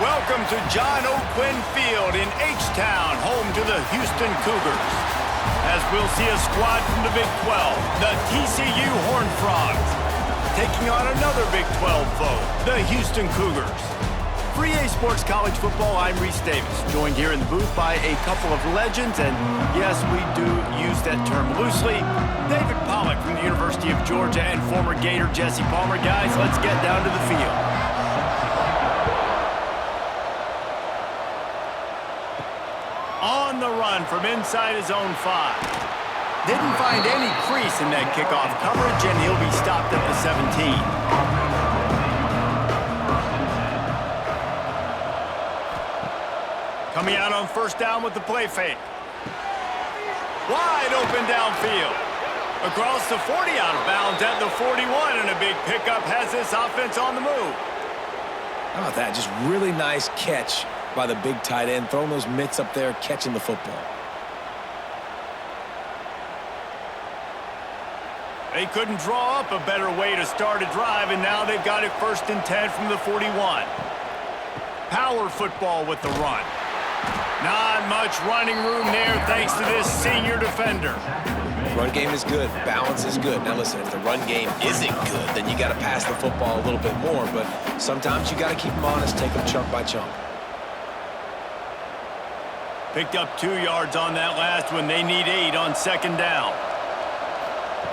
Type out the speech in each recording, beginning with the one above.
Welcome to John O. Quinn Field in H-Town, home to the Houston Cougars. As we'll see a squad from the Big 12, the TCU Horned Frogs, taking on another Big 12 foe, the Houston Cougars. For EA Sports College Football, I'm Reese Davis, joined here in the booth by a couple of legends, and yes, we do use that term loosely. David Pollack from the University of Georgia and former Gator Jesse Palmer. Guys, let's get down to the field. On the run from inside his own 5. Didn't find any crease in that kickoff coverage, and he'll be stopped at the 17. Coming out on first down with the play fake. Wide open downfield. Across the 40, out of bounds at the 41, and a big pickup has this offense on the move. How about that? Just really nice catch by the big tight end, throwing those mitts up there, catching the football. They couldn't draw up a better way to start a drive, and now they've got it 1st and 10 from the 41. Power football with the run. Not much running room there thanks to this senior defender. Run game is good. Balance is good. Now listen, if the run game isn't good, then you got to pass the football a little bit more, but sometimes you got to keep them honest, take them chunk by chunk. Picked up 2 yards on that last one. They need 8 on 2nd down.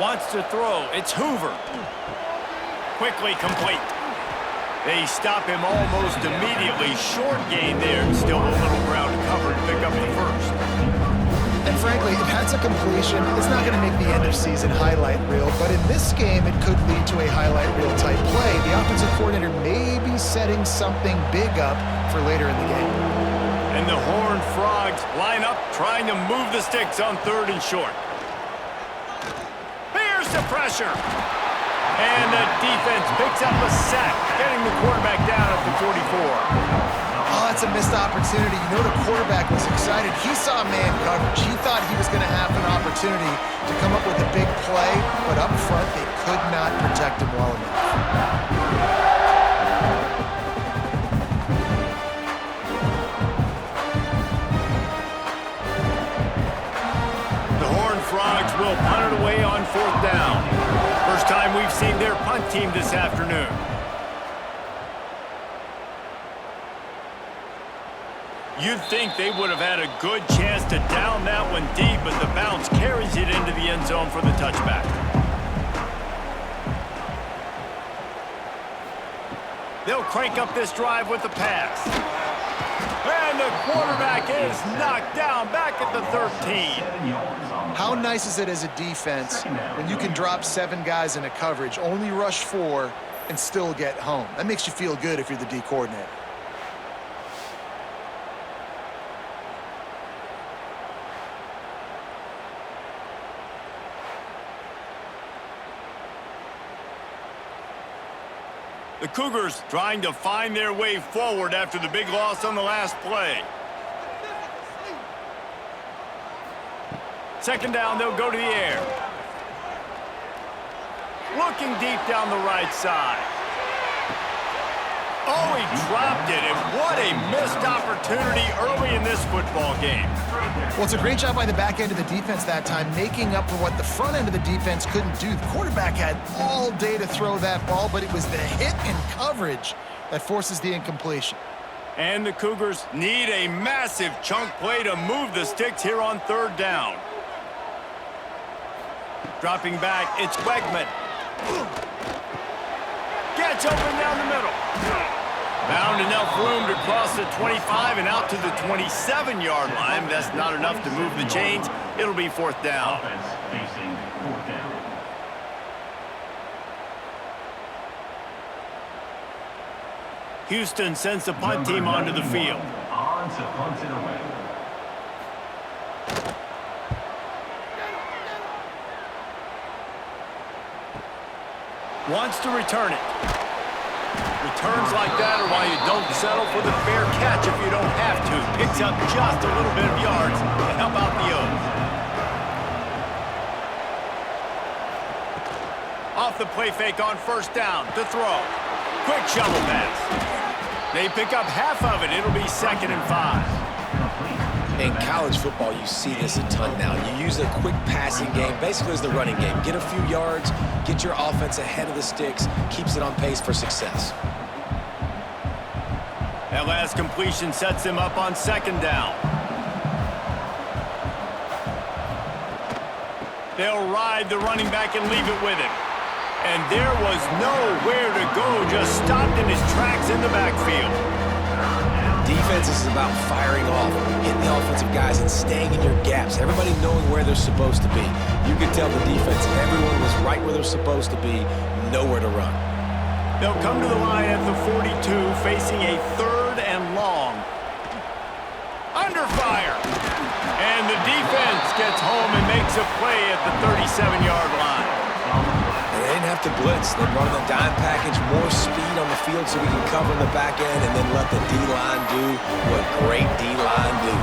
Wants to throw. It's Hoover. Quickly complete. They stop him almost immediately. Short gain there. Still a little ground to cover to pick up the 1st. And frankly, if that's a completion, it's not going to make the end of season highlight reel, but in this game, it could lead to a highlight reel type play. The offensive coordinator may be setting something big up for later in the game. And the Horned Frogs line up, trying to move the sticks on 3rd and short. Here's the pressure. And the defense picks up a sack, getting the quarterback down at the 44. Oh, that's a missed opportunity. You know the quarterback was excited. He saw man coverage. He thought he was going to have an opportunity to come up with a big play, but up front, they could not protect him well enough. Frogs will punt it away on 4th down. First time we've seen their punt team this afternoon. You'd think they would have had a good chance to down that one deep, but the bounce carries it into the end zone for the touchback. They'll crank up this drive with the pass. And the quarterback is knocked down back at the 13. How nice is it as a defense when you can drop 7 guys in a coverage, only rush 4, and still get home? That makes you feel good if you're the D coordinator. The Cougars trying to find their way forward after the big loss on the last play. 2nd down, they'll go to the air. Looking deep down the right side. Oh, he dropped it, and what a missed opportunity early in this football game. Well, it's a great job by the back end of the defense that time, making up for what the front end of the defense couldn't do. The quarterback had all day to throw that ball, but it was the hit and coverage that forces the incompletion. And the Cougars need a massive chunk play to move the sticks here on 3rd down. Dropping back, it's Wegman. Gets open down the middle. Found enough room to cross the 25 and out to the 27-yard line. That's not enough to move the chains. It'll be 4th down. Houston sends the punt team onto the field. Wants to return it. Returns like that are why you don't settle for the fair catch if you don't have to. Picks up just a little bit of yards to help out the O's. Off the play fake on 1st down to throw. Quick shovel pass. They pick up half of it. It'll be 2nd and 5. In college football, you see this a ton now. You use a quick passing game, basically as the running game. Get a few yards, get your offense ahead of the sticks, keeps it on pace for success. That last completion sets them up on 2nd down. They'll ride the running back and leave it with him. And there was nowhere to go, just stopped in his tracks in the backfield. Defense is about firing off, hitting the offensive guys, and staying in your gaps. Everybody knowing where they're supposed to be. You could tell the defense, everyone was right where they're supposed to be, nowhere to run. They'll come to the line at the 42, facing a 3rd and long. Under fire. And the defense gets home and makes a play at the 37-yard line. They didn't have to blitz. They brought in the dime package, more speed on the field so we can cover in the back end and then let the D-line do what great D-line do.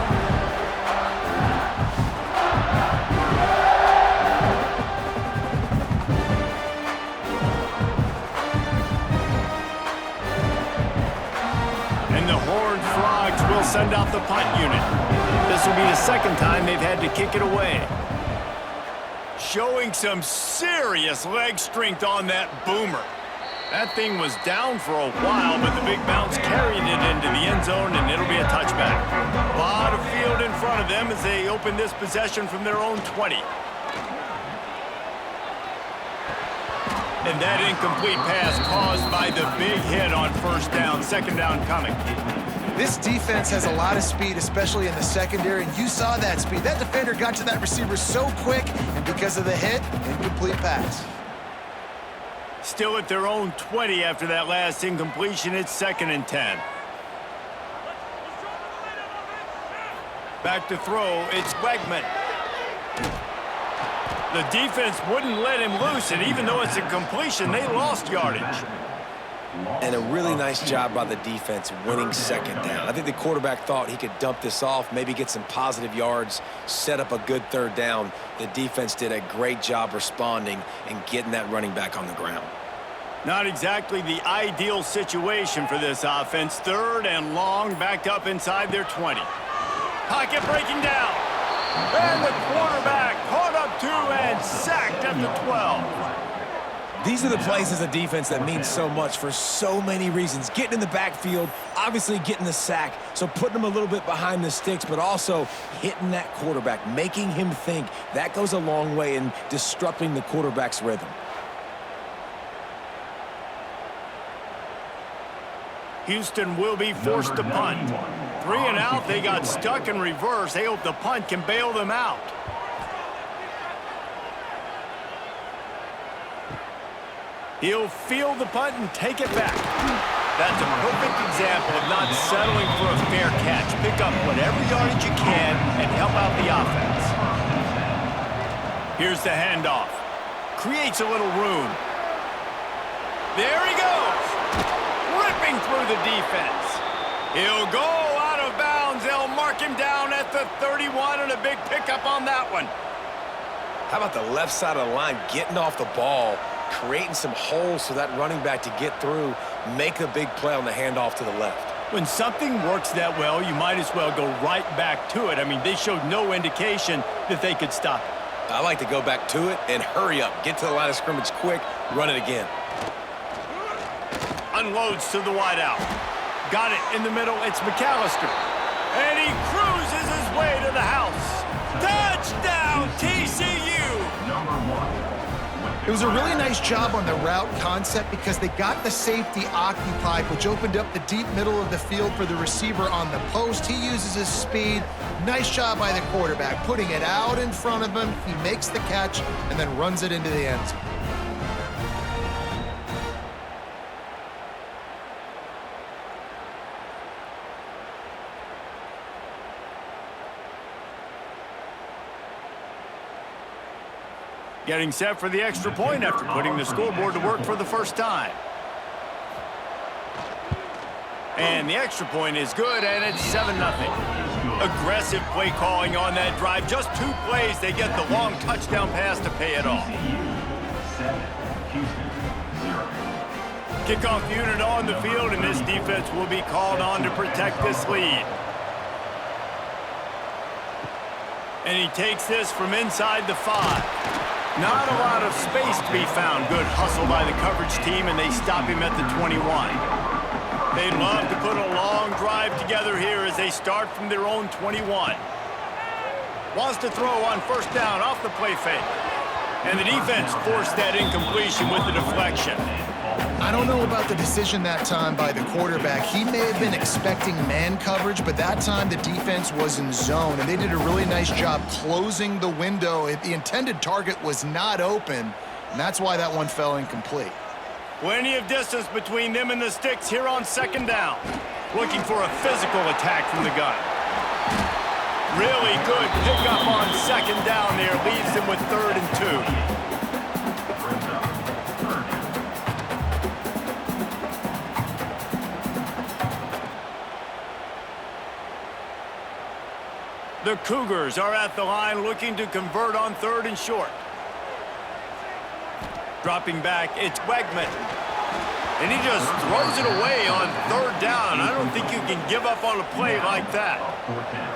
And the Horned Frogs will send out the punt unit. This will be the 2nd time they've had to kick it away. Showing some serious leg strength on that boomer. That thing was down for a while, but the big bounce carried it into the end zone, and it'll be a touchback. A lot of field in front of them as they open this possession from their own 20. And that incomplete pass caused by the big hit on 1st down, 2nd down coming. This defense has a lot of speed, especially in the secondary, and you saw that speed. That defender got to that receiver so quick, and because of the hit, incomplete pass. Still at their own 20 after that last incompletion. It's 2nd and 10. Back to throw. It's Wegman. The defense wouldn't let him loose, and even though it's a completion, they lost yardage. And a really nice job by the defense winning 2nd down. I think the quarterback thought he could dump this off, maybe get some positive yards, set up a good 3rd down. The defense did a great job responding and getting that running back on the ground. Not exactly the ideal situation for this offense. 3rd and long, backed up inside their 20. Pocket breaking down. And the quarterback caught up 2 and sacked at the 12. These are the plays as a defense that mean so much for so many reasons. Getting in the backfield, obviously getting the sack, so putting them a little bit behind the sticks, but also hitting that quarterback, making him think. That goes a long way in disrupting the quarterback's rhythm. Houston will be forced to punt. 3 and out, they got stuck in reverse. They hope the punt can bail them out. He'll field the punt and take it back. That's a perfect example of not settling for a fair catch. Pick up whatever yardage you can and help out the offense. Here's the handoff. Creates a little room. There he goes. Ripping through the defense. He'll go out of bounds. They'll mark him down at the 31 and a big pickup on that one. How about the left side of the line getting off the ball, creating some holes for that running back to get through, make a big play on the handoff to the left. When something works that well, you might as well go right back to it. I mean, they showed no indication that they could stop it. I like to go back to it and hurry up. Get to the line of scrimmage quick, run it again. Unloads to the wideout. Got it in the middle. It's McAllister. And he cruises his way to the house. Touchdown, TCU! It was a really nice job on the route concept because they got the safety occupied, which opened up the deep middle of the field for the receiver on the post. He uses his speed. Nice job by the quarterback, putting it out in front of him. He makes the catch and then runs it into the end zone. Getting set for the extra point after putting the scoreboard to work for the first time. And the extra point is good, and it's 7-0. Aggressive play calling on that drive. Just 2 plays, they get the long touchdown pass to pay it off. Kickoff unit on the field, and this defense will be called on to protect this lead. And he takes this from inside the 5. Not a lot of space to be found. Good hustle by the coverage team, and they stop him at the 21. They'd love to put a long drive together here as they start from their own 21. Wants to throw on first down off the play fake. And the defense forced that incompletion with the deflection. I don't know about the decision that time by the quarterback. He may have been expecting man coverage, but that time the defense was in zone, and they did a really nice job closing the window. The intended target was not open, and that's why that one fell incomplete. Plenty of distance between them and the sticks here on second down. Looking for a physical attack from the gun. Really good pickup on second down there. Leaves them with 3rd and 2. The Cougars are at the line looking to convert on 3rd and short. Dropping back, it's Wegman. And he just throws it away on 3rd down. I don't think you can give up on a play like that.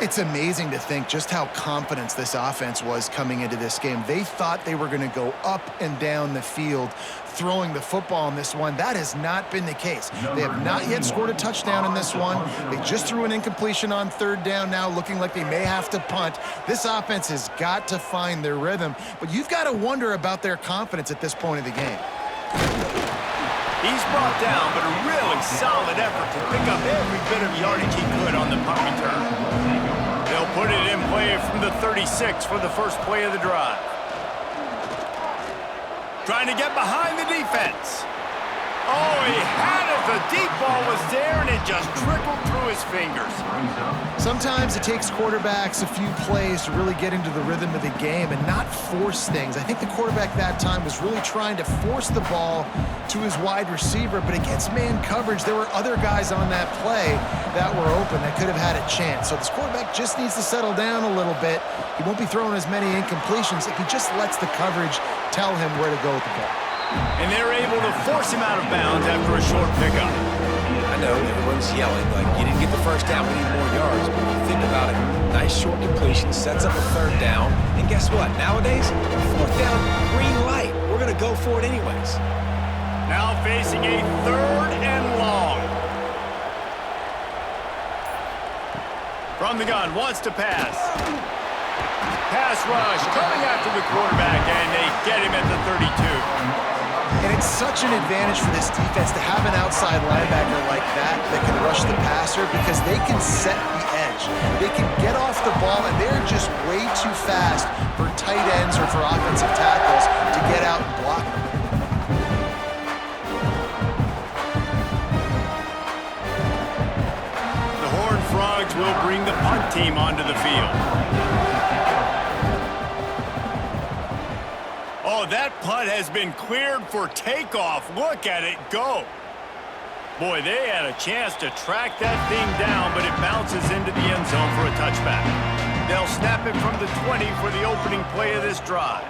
It's amazing to think just how confident this offense was coming into this game. They thought they were going to go up and down the field throwing the football in this one. That has not been the case. They have not yet scored a touchdown in this one. They just threw an incompletion on 3rd down now, looking like they may have to punt. This offense has got to find their rhythm, but you've got to wonder about their confidence at this point of the game. He's brought down, but a really solid effort to pick up every bit of yardage he could on the punt return. They'll put it in play from the 36 for the first play of the drive. Trying to get behind the defense. Oh, he had it. The deep ball was there, and it just trickled through his fingers. Sometimes it takes quarterbacks a few plays to really get into the rhythm of the game and not force things. I think the quarterback that time was really trying to force the ball to his wide receiver, but against man coverage, there were other guys on that play that were open that could have had a chance. So this quarterback just needs to settle down a little bit. He won't be throwing as many incompletions if he just lets the coverage tell him where to go with the ball. And they're able to force him out of bounds after a short pickup. I know everyone's yelling, like, you didn't get the first down, we need more yards. But when you think about it, nice short completion, sets up a 3rd down. And guess what? Nowadays, 4th down, green light. We're going to go for it anyways. Now facing a 3rd and long. From the gun, wants to pass. Pass rush, coming after the quarterback, and they get him at the 32. And it's such an advantage for this defense to have an outside linebacker like that can rush the passer because they can set the edge. They can get off the ball, and they're just way too fast for tight ends or for offensive tackles to get out and block them. The Horned Frogs will bring the punt team onto the field. Oh, that punt has been cleared for takeoff. Look at it go. Boy, they had a chance to track that thing down, but it bounces into the end zone for a touchback. They'll snap it from the 20 for the opening play of this drive.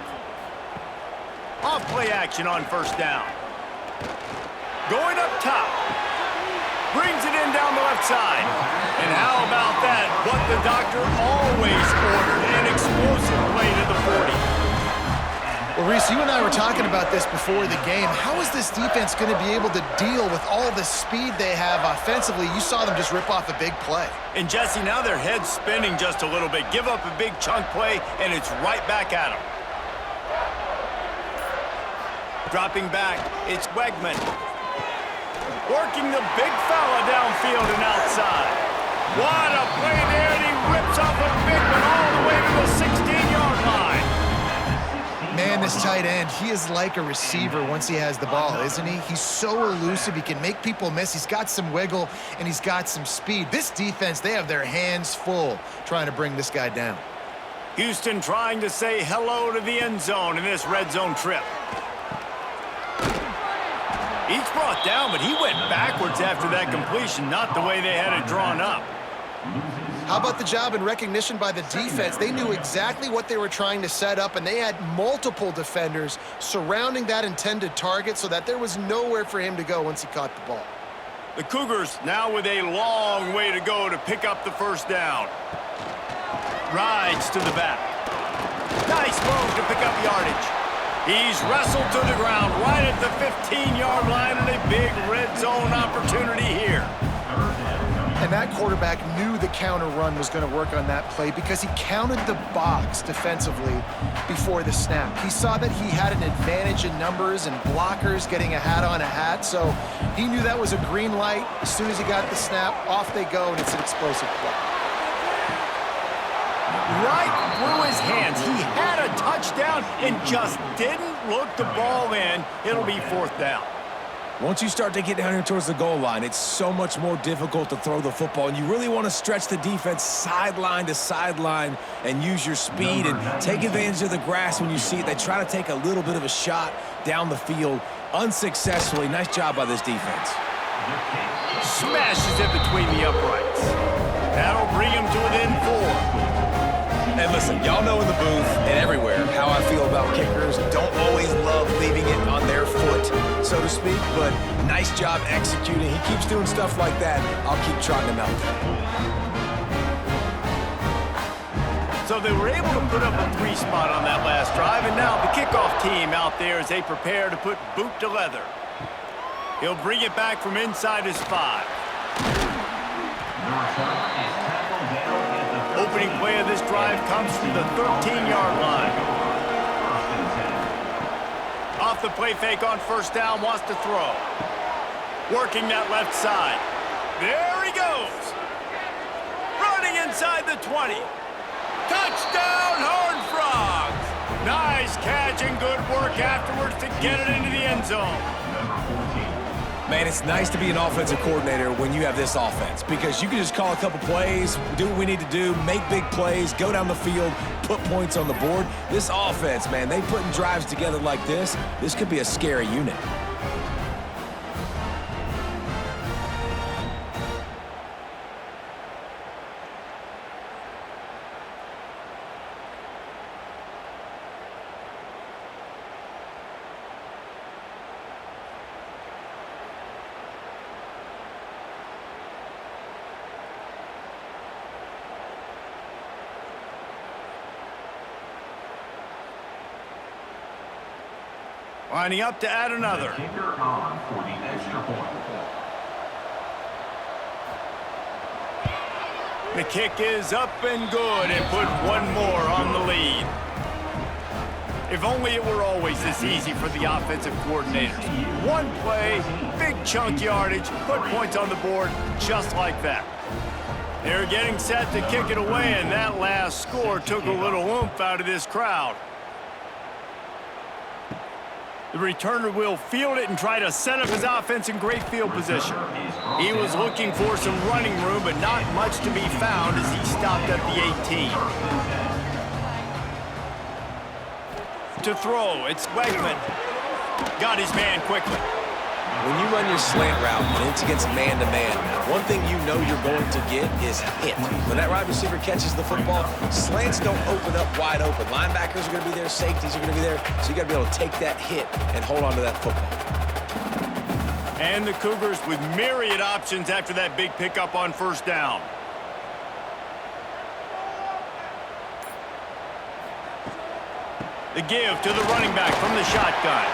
Off play action on first down. Going up top. Brings it in down the left side. And how about that? What the doctor always ordered. An explosive play to the 40. Well, Reese, you and I were talking about this before the game. How is this defense going to be able to deal with all the speed they have offensively? You saw them just rip off a big play. And, Jesse, now their head's spinning just a little bit. Give up a big chunk play, and it's right back at them. Dropping back, it's Wegman. Working the big fella downfield and outside. What a play there, and he rips off a big one all the way to the 16-yard line. Man, this tight end, he is like a receiver once he has the ball, isn't he? He's so elusive, he can make people miss. He's got some wiggle, and he's got some speed. This defense, they have their hands full trying to bring this guy down. Houston trying to say hello to the end zone in this red zone trip. He's brought down, but he went backwards after that completion, not the way they had it drawn up. How about the job and recognition by the defense? They knew exactly what they were trying to set up, and they had multiple defenders surrounding that intended target so that there was nowhere for him to go once he caught the ball. The Cougars now with a long way to go to pick up the first down. Rides to the back. Nice move to pick up yardage. He's wrestled to the ground right at the 15-yard line, and a big red zone opportunity here. And that quarterback knew the counter run was going to work on that play because he counted the box defensively before the snap. He saw that he had an advantage in numbers and blockers getting a hat on a hat, so he knew that was a green light. As soon as he got the snap, off they go, and it's an explosive play. Right through his hands. He had a touchdown and just didn't look the ball in. It'll be fourth down. Once you start to get down here towards the goal line, it's so much more difficult to throw the football, and you really want to stretch the defense sideline to sideline and use your speed and take advantage of the grass when you see it. They try to take a little bit of a shot down the field unsuccessfully. Nice job by this defense. Smashes it between the uprights. That'll bring him to within 4. And listen, y'all know in the booth and everywhere how I feel about kickers. Don't always love leaving it on their foot, so to speak, but nice job executing. He keeps doing stuff like that. I'll keep trotting him out there. So they were able to put up a 3 spot on that last drive, and now the kickoff team out there as they prepare to put boot to leather. He'll bring it back from inside his 5. Opening play of this drive comes from the 13-yard line. Off the play fake on first down, wants to throw. Working that left side. There he goes. Running inside the 20. Touchdown, Horned Frogs. Nice catch and good work afterwards to get it into the end zone. Man, it's nice to be an offensive coordinator when you have this offense because you can just call a couple plays, do what we need to do, make big plays, go down the field, put points on the board. This offense, man, they putting drives together like this could be a scary unit. Lining up to add another. The kick is up and good and put one more on the lead. If only it were always this easy for the offensive coordinators. One play, big chunk yardage, put points on the board just like that. They're getting set to kick it away, and that last score took a little oomph out of this crowd. The returner will field it and try to set up his offense in great field position. He was looking for some running room, but not much to be found as he stopped at the 18. To throw, it's Wegman. Got his man quickly. When you run your slant route and it's against man-to-man, one thing you know you're going to get is hit. When that wide receiver catches the football, slants don't open up wide open. Linebackers are going to be there, safeties are going to be there, so you got to be able to take that hit and hold on to that football. And the Cougars with myriad options after that big pickup on first down. The give to the running back from the shotgun.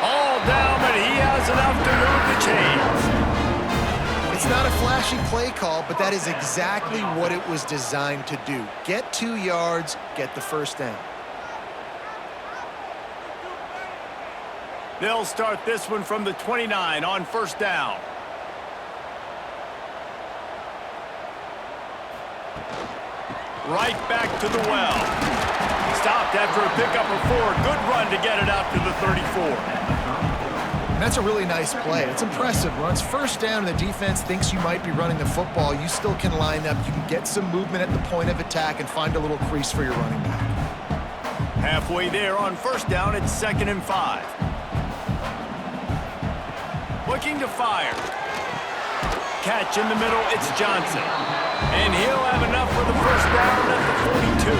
All down, but he has enough to move the chains. It's not a flashy play call, but that is exactly what it was designed to do. Get 2 yards, get the first down. They'll start this one from the 29 on first down. Right back to the well. Stopped after a pickup of 4. Good run to get it out to the 34. And that's a really nice play. It's impressive. Runs first down and the defense thinks you might be running the football. You still can line up. You can get some movement at the point of attack and find a little crease for your running back. Halfway there on first down, it's 2nd and 5. Looking to fire. Catch in the middle, it's Johnson. And he'll have enough for the first down at the 42.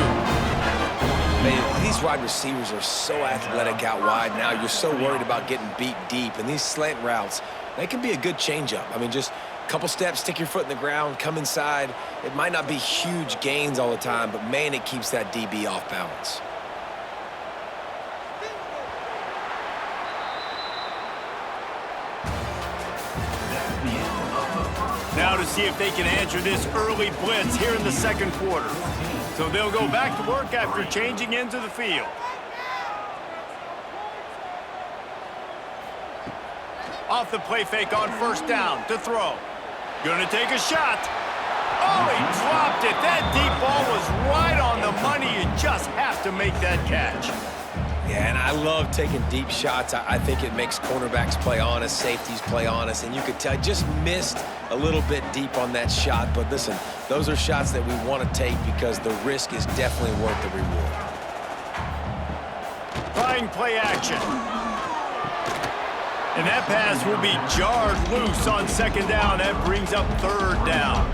Man, these wide receivers are so athletic out wide now. You're so worried about getting beat deep. And these slant routes, they can be a good changeup. I mean, just a couple steps, stick your foot in the ground, come inside. It might not be huge gains all the time, but, man, it keeps that DB off balance. Now to see if they can answer this early blitz here in the second quarter. So they'll go back to work after changing into the field. Off the play fake on first down to throw. Gonna take a shot. Oh, he dropped it. That deep ball was right on the money. You just have to make that catch. Yeah, and I love taking deep shots. I think it makes cornerbacks play honest, safeties play honest, and you could tell just missed a little bit deep on that shot. But listen, those are shots that we want to take because the risk is definitely worth the reward. Trying play action. And that pass will be jarred loose on second down. That brings up third down.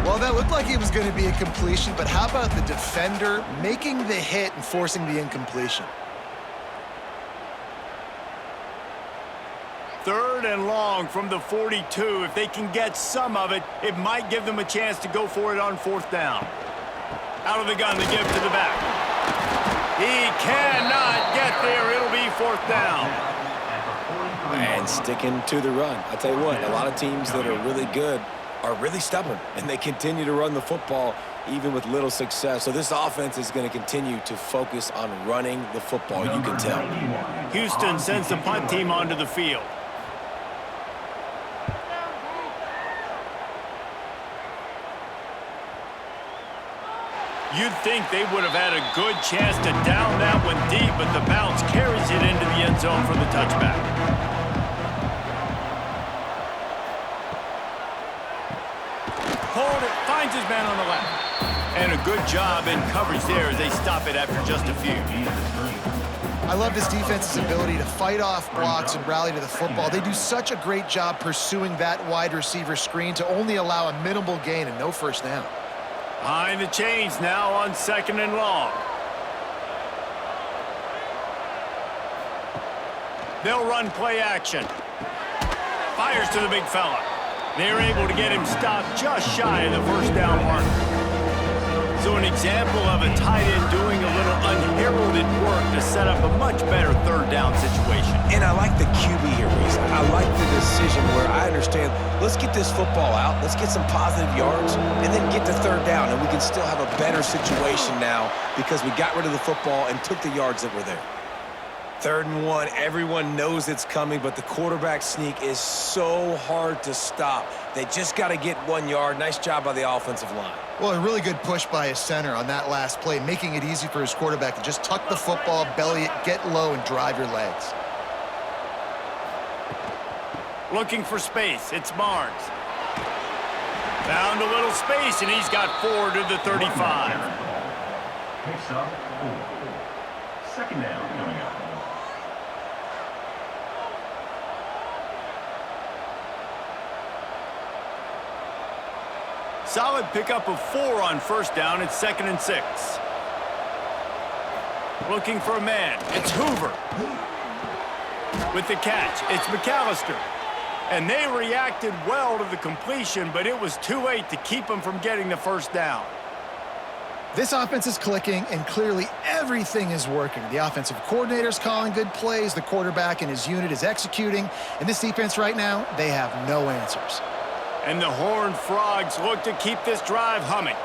Well, that looked like it was going to be a completion, but how about the defender making the hit and forcing the incompletion? Third and long from the 42. If they can get some of it, it might give them a chance to go for it on fourth down. Out of the gun, they give to the back. He cannot get there. It'll be fourth down. And sticking to the run. I tell you what, a lot of teams that are really good are really stubborn, and they continue to run the football even with little success. So this offense is going to continue to focus on running the football, you can tell. Houston sends the punt team onto the field. You'd think they would have had a good chance to down that one deep, but the bounce carries it into the end zone for the touchback. Hold it, finds his man on the left. And a good job in coverage there as they stop it after just a few. I love this defense's ability to fight off blocks and rally to the football. They do such a great job pursuing that wide receiver screen to only allow a minimal gain and no first down. Behind the chains now on second and long. They'll run play action. Fires to the big fella. They're able to get him stopped just shy of the first down mark. So an example of a tight end doing a little unheralded work to set up a much better third down situation. And I like the QB here, Reese. I like the decision where I understand, let's get this football out, let's get some positive yards, and then get to third down, and we can still have a better situation now because we got rid of the football and took the yards that were there. 3rd and 1, everyone knows it's coming, but the quarterback sneak is so hard to stop. They just got to get 1 yard. Nice job by the offensive line. Well, a really good push by his center on that last play, making it easy for his quarterback to just tuck the football, belly it, get low, and drive your legs. Looking for space, it's Barnes. Found a little space, and he's got 4 to the 35. Picks up 4. Second down coming up. Solid pickup of 4 on first down. It's 2nd and 6. Looking for a man. It's Hoover. With the catch, it's McAllister. And they reacted well to the completion, but it was too late to keep them from getting the first down. This offense is clicking, and clearly everything is working. The offensive coordinator's calling good plays. The quarterback and his unit is executing. And this defense right now, they have no answers. And the Horned Frogs look to keep this drive humming.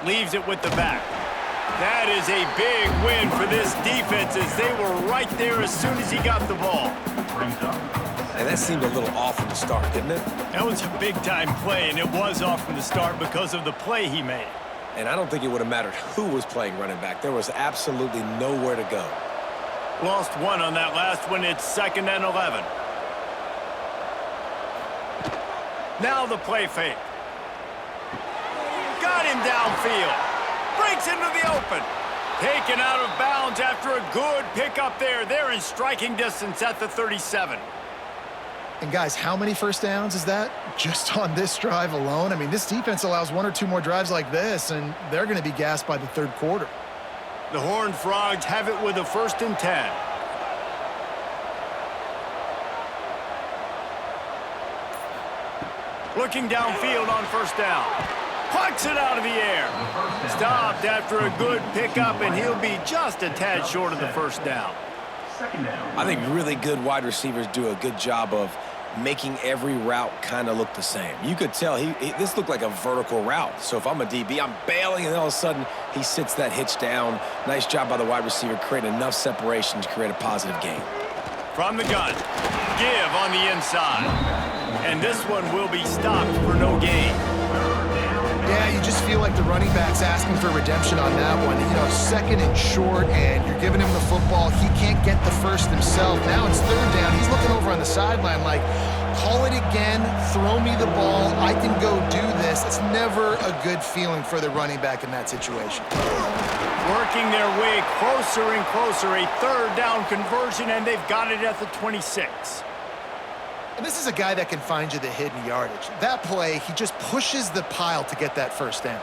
Leaves it with the back. That is a big win for this defense as they were right there as soon as he got the ball. And that seemed a little off from the start, didn't it? That was a big-time play, and it was off from the start because of the play he made. And I don't think it would have mattered who was playing running back. There was absolutely nowhere to go. Lost 1 on that last one. It's 2nd and 11. Now the play fake. Got him downfield. Breaks into the open. Taken out of bounds after a good pickup there. They're in striking distance at the 37. And guys, how many first downs is that just on this drive alone? I mean, this defense allows 1 or 2 more drives like this, and they're going to be gassed by the third quarter. The Horned Frogs have it with a 1st and 10. Looking downfield on 1st down. Pucks it out of the air. Stopped after a good pickup, and he'll be just a tad short of the 1st down. I think really good wide receivers do a good job of making every route kind of look the same. You could tell this looked like a vertical route. So if I'm a DB, I'm bailing, and all of a sudden he sits that hitch down. Nice job by the wide receiver, creating enough separation to create a positive gain. From the gun, give on the inside. And this one will be stopped for no gain. Yeah, you just feel like the running back's asking for redemption on that one. You know, 2nd and short, and you're giving him the football. He can't get the first himself. Now it's 3rd down. He's looking over on the sideline like, call it again, throw me the ball, I can go do this. It's never a good feeling for the running back in that situation. Working their way closer and closer, a 3rd down conversion, and they've got it at the 26. And this is a guy that can find you the hidden yardage. That play, he just pushes the pile to get that 1st down.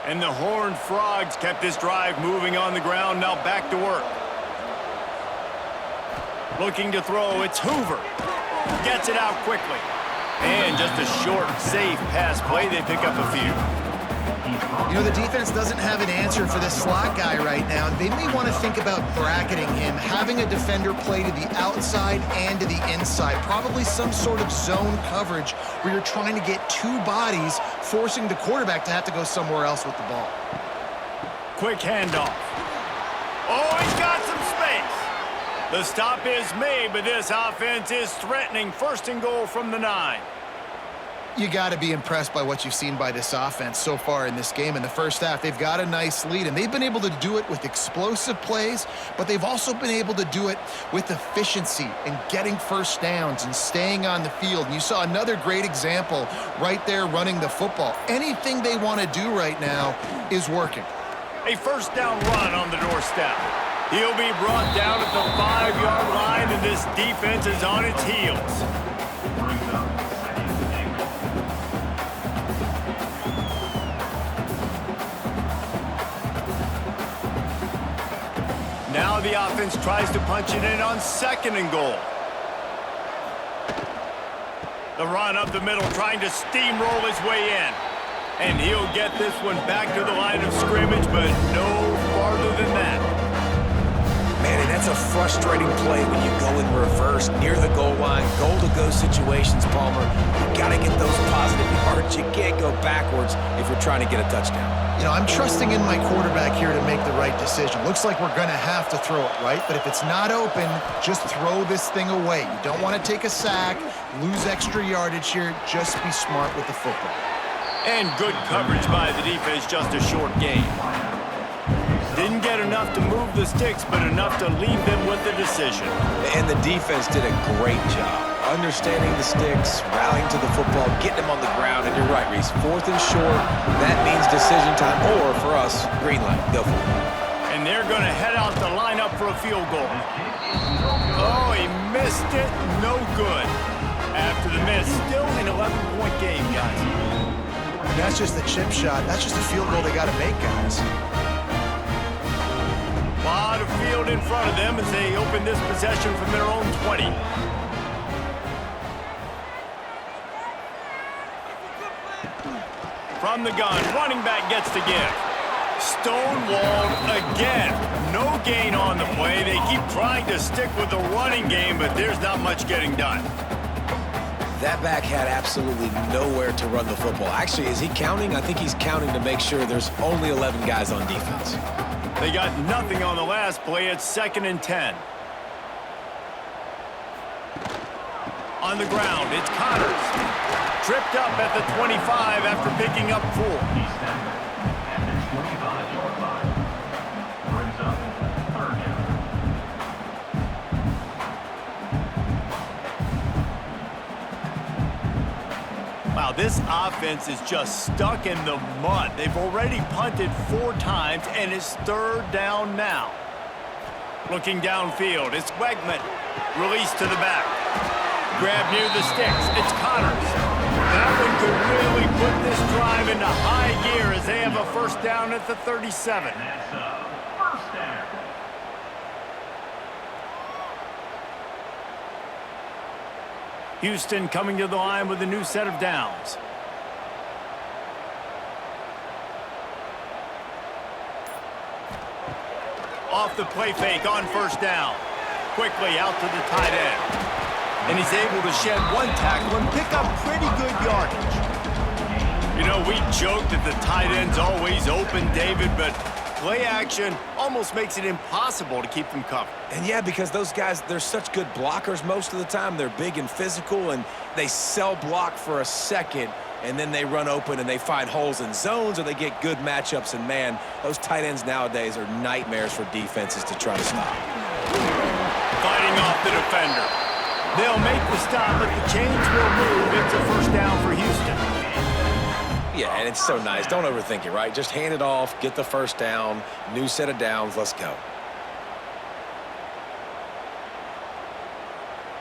And the Horned Frogs kept this drive moving on the ground, now back to work. Looking to throw, it's Hoover. Gets it out quickly. And just a short, safe pass play, they pick up a few. You know, the defense doesn't have an answer for this slot guy right now. They may want to think about bracketing him, having a defender play to the outside and to the inside. Probably some sort of zone coverage where you're trying to get 2 bodies, forcing the quarterback to have to go somewhere else with the ball. Quick handoff. Oh, he's got some space. The stop is made, but this offense is threatening 1st and goal from the 9. You got to be impressed by what you've seen by this offense so far in this game. In the first half, they've got a nice lead, and they've been able to do it with explosive plays, but they've also been able to do it with efficiency and getting first downs and staying on the field. And you saw another great example right there running the football. Anything they want to do right now is working. A 1st down run on the doorstep. He'll be brought down at the 5-yard line, and this defense is on its heels. Now the offense tries to punch it in on 2nd and goal. The run up the middle, trying to steamroll his way in. And he'll get this one back to the line of scrimmage, but no farther than that. Man, and that's a frustrating play when you go in reverse near the goal line. Goal-to-go situations, Palmer. You got to get those positive yards. You can't go backwards if you're trying to get a touchdown. You know, I'm trusting in my quarterback here to make the right decision. Looks like we're going to have to throw it, right? But if it's not open, just throw this thing away. You don't want to take a sack, lose extra yardage here. Just be smart with the football. And good coverage by the defense, just a short gain. Didn't get enough to move the sticks, but enough to leave them with the decision. And the defense did a great job understanding the sticks, rallying to the football, getting them on the ground. And you're right, Reese, 4th and short, that means decision time, or for us, green light. Go for it. And they're going to head out to line up for a field goal. Oh, he missed it. No good. After the miss, still an 11-point game, guys. That's just the chip shot. That's just a field goal they got to make, guys. A lot of field in front of them as they open this possession from their own 20. From the gun, running back gets to give. Stonewalled again. No gain on the play. They keep trying to stick with the running game, but there's not much getting done. That back had absolutely nowhere to run the football. Actually, is he counting? I think he's counting to make sure there's only 11 guys on defense. They got nothing on the last play. It's 2nd and 10. On the ground, it's Connors. Tripped up at the 25 after picking up 4. He's down at the 25-yard line. Brings up 3rd down. Wow, this offense is just stuck in the mud. They've already punted 4 times, and it's 3rd down now. Looking downfield, it's Wegman. Release to the back. Grab near the sticks. It's Connors. That one could really put this drive into high gear as they have a first down at the 37. That's a first down. Houston coming to the line with a new set of downs. Off the play fake on first down. Quickly out to the tight end. And he's able to shed one tackle and pick up pretty good yardage. You know, we joke that the tight end's always open, David, but play action almost makes it impossible to keep them covered. And yeah, because those guys, they're such good blockers most of the time. They're big and physical, and they sell block for a second, and then they run open and they find holes in zones, or they get good matchups. And man, those tight ends nowadays are nightmares for defenses to try to stop. Fighting off the defender. They'll make the stop, but the chains will move. It's a first down for Houston. Yeah, and it's so nice. Don't overthink it, right? Just hand it off, get the first down, new set of downs, let's go.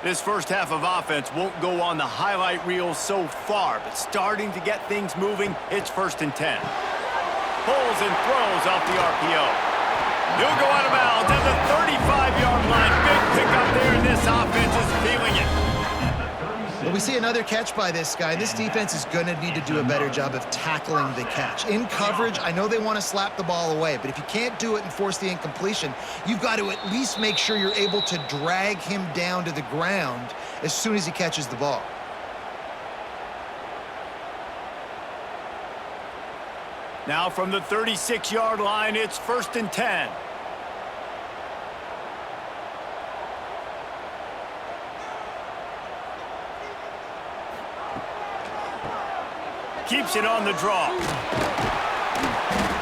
This first half of offense won't go on the highlight reel so far, but starting to get things moving, it's 1st and 10. Pulls and throws off the RPO. He'll go out of bounds at the 35-yard line. Big pickup there, and this offense is feeling it. Well, we see another catch by this guy. This defense is going to need to do a better job of tackling the catch. In coverage, I know they want to slap the ball away, but if you can't do it and force the incompletion, you've got to at least make sure you're able to drag him down to the ground as soon as he catches the ball. Now from the 36-yard line, it's 1st and 10. Keeps it on the draw.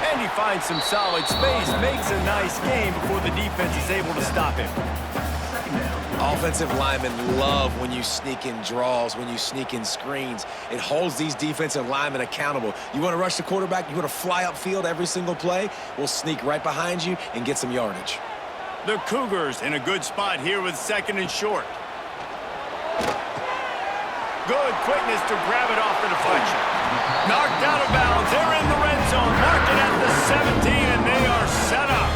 And he finds some solid space, makes a nice game before the defense is able to stop him. Offensive linemen love when you sneak in draws, when you sneak in screens. It holds these defensive linemen accountable. You want to rush the quarterback, you want to fly upfield every single play, we'll sneak right behind you and get some yardage. The Cougars in a good spot here with 2nd and short. Good quickness to grab it off the deflection. Knocked out of bounds. They're in the red zone. Marking at the 17, and they are set up.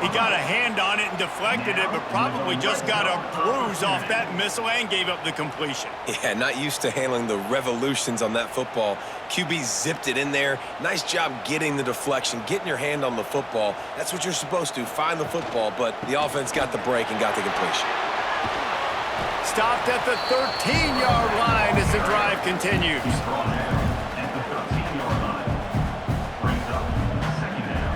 He got a hand on it and deflected it, but probably just got a bruise off that missile and gave up the completion. Yeah, not used to handling the revolutions on that football. QB zipped it in there. Nice job getting the deflection, getting your hand on the football. That's what you're supposed to, find the football, but the offense got the break and got the completion. Stopped at the 13-yard line as the drive continues. At the 13-yard line. Brings up 2nd down.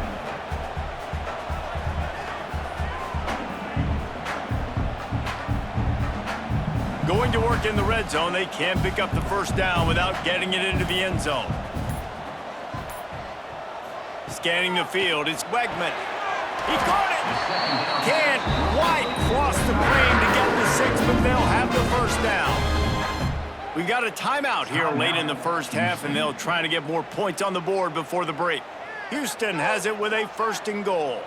Going to work in the red zone, they can't pick up the first down without getting it into the end zone. Scanning the field, it's Wegman. He caught it! Can't quite cross the frame to get the 6, but they'll have the first down. We've got a timeout here late in the first half, and they'll try to get more points on the board before the break. Houston has it with a 1st and goal.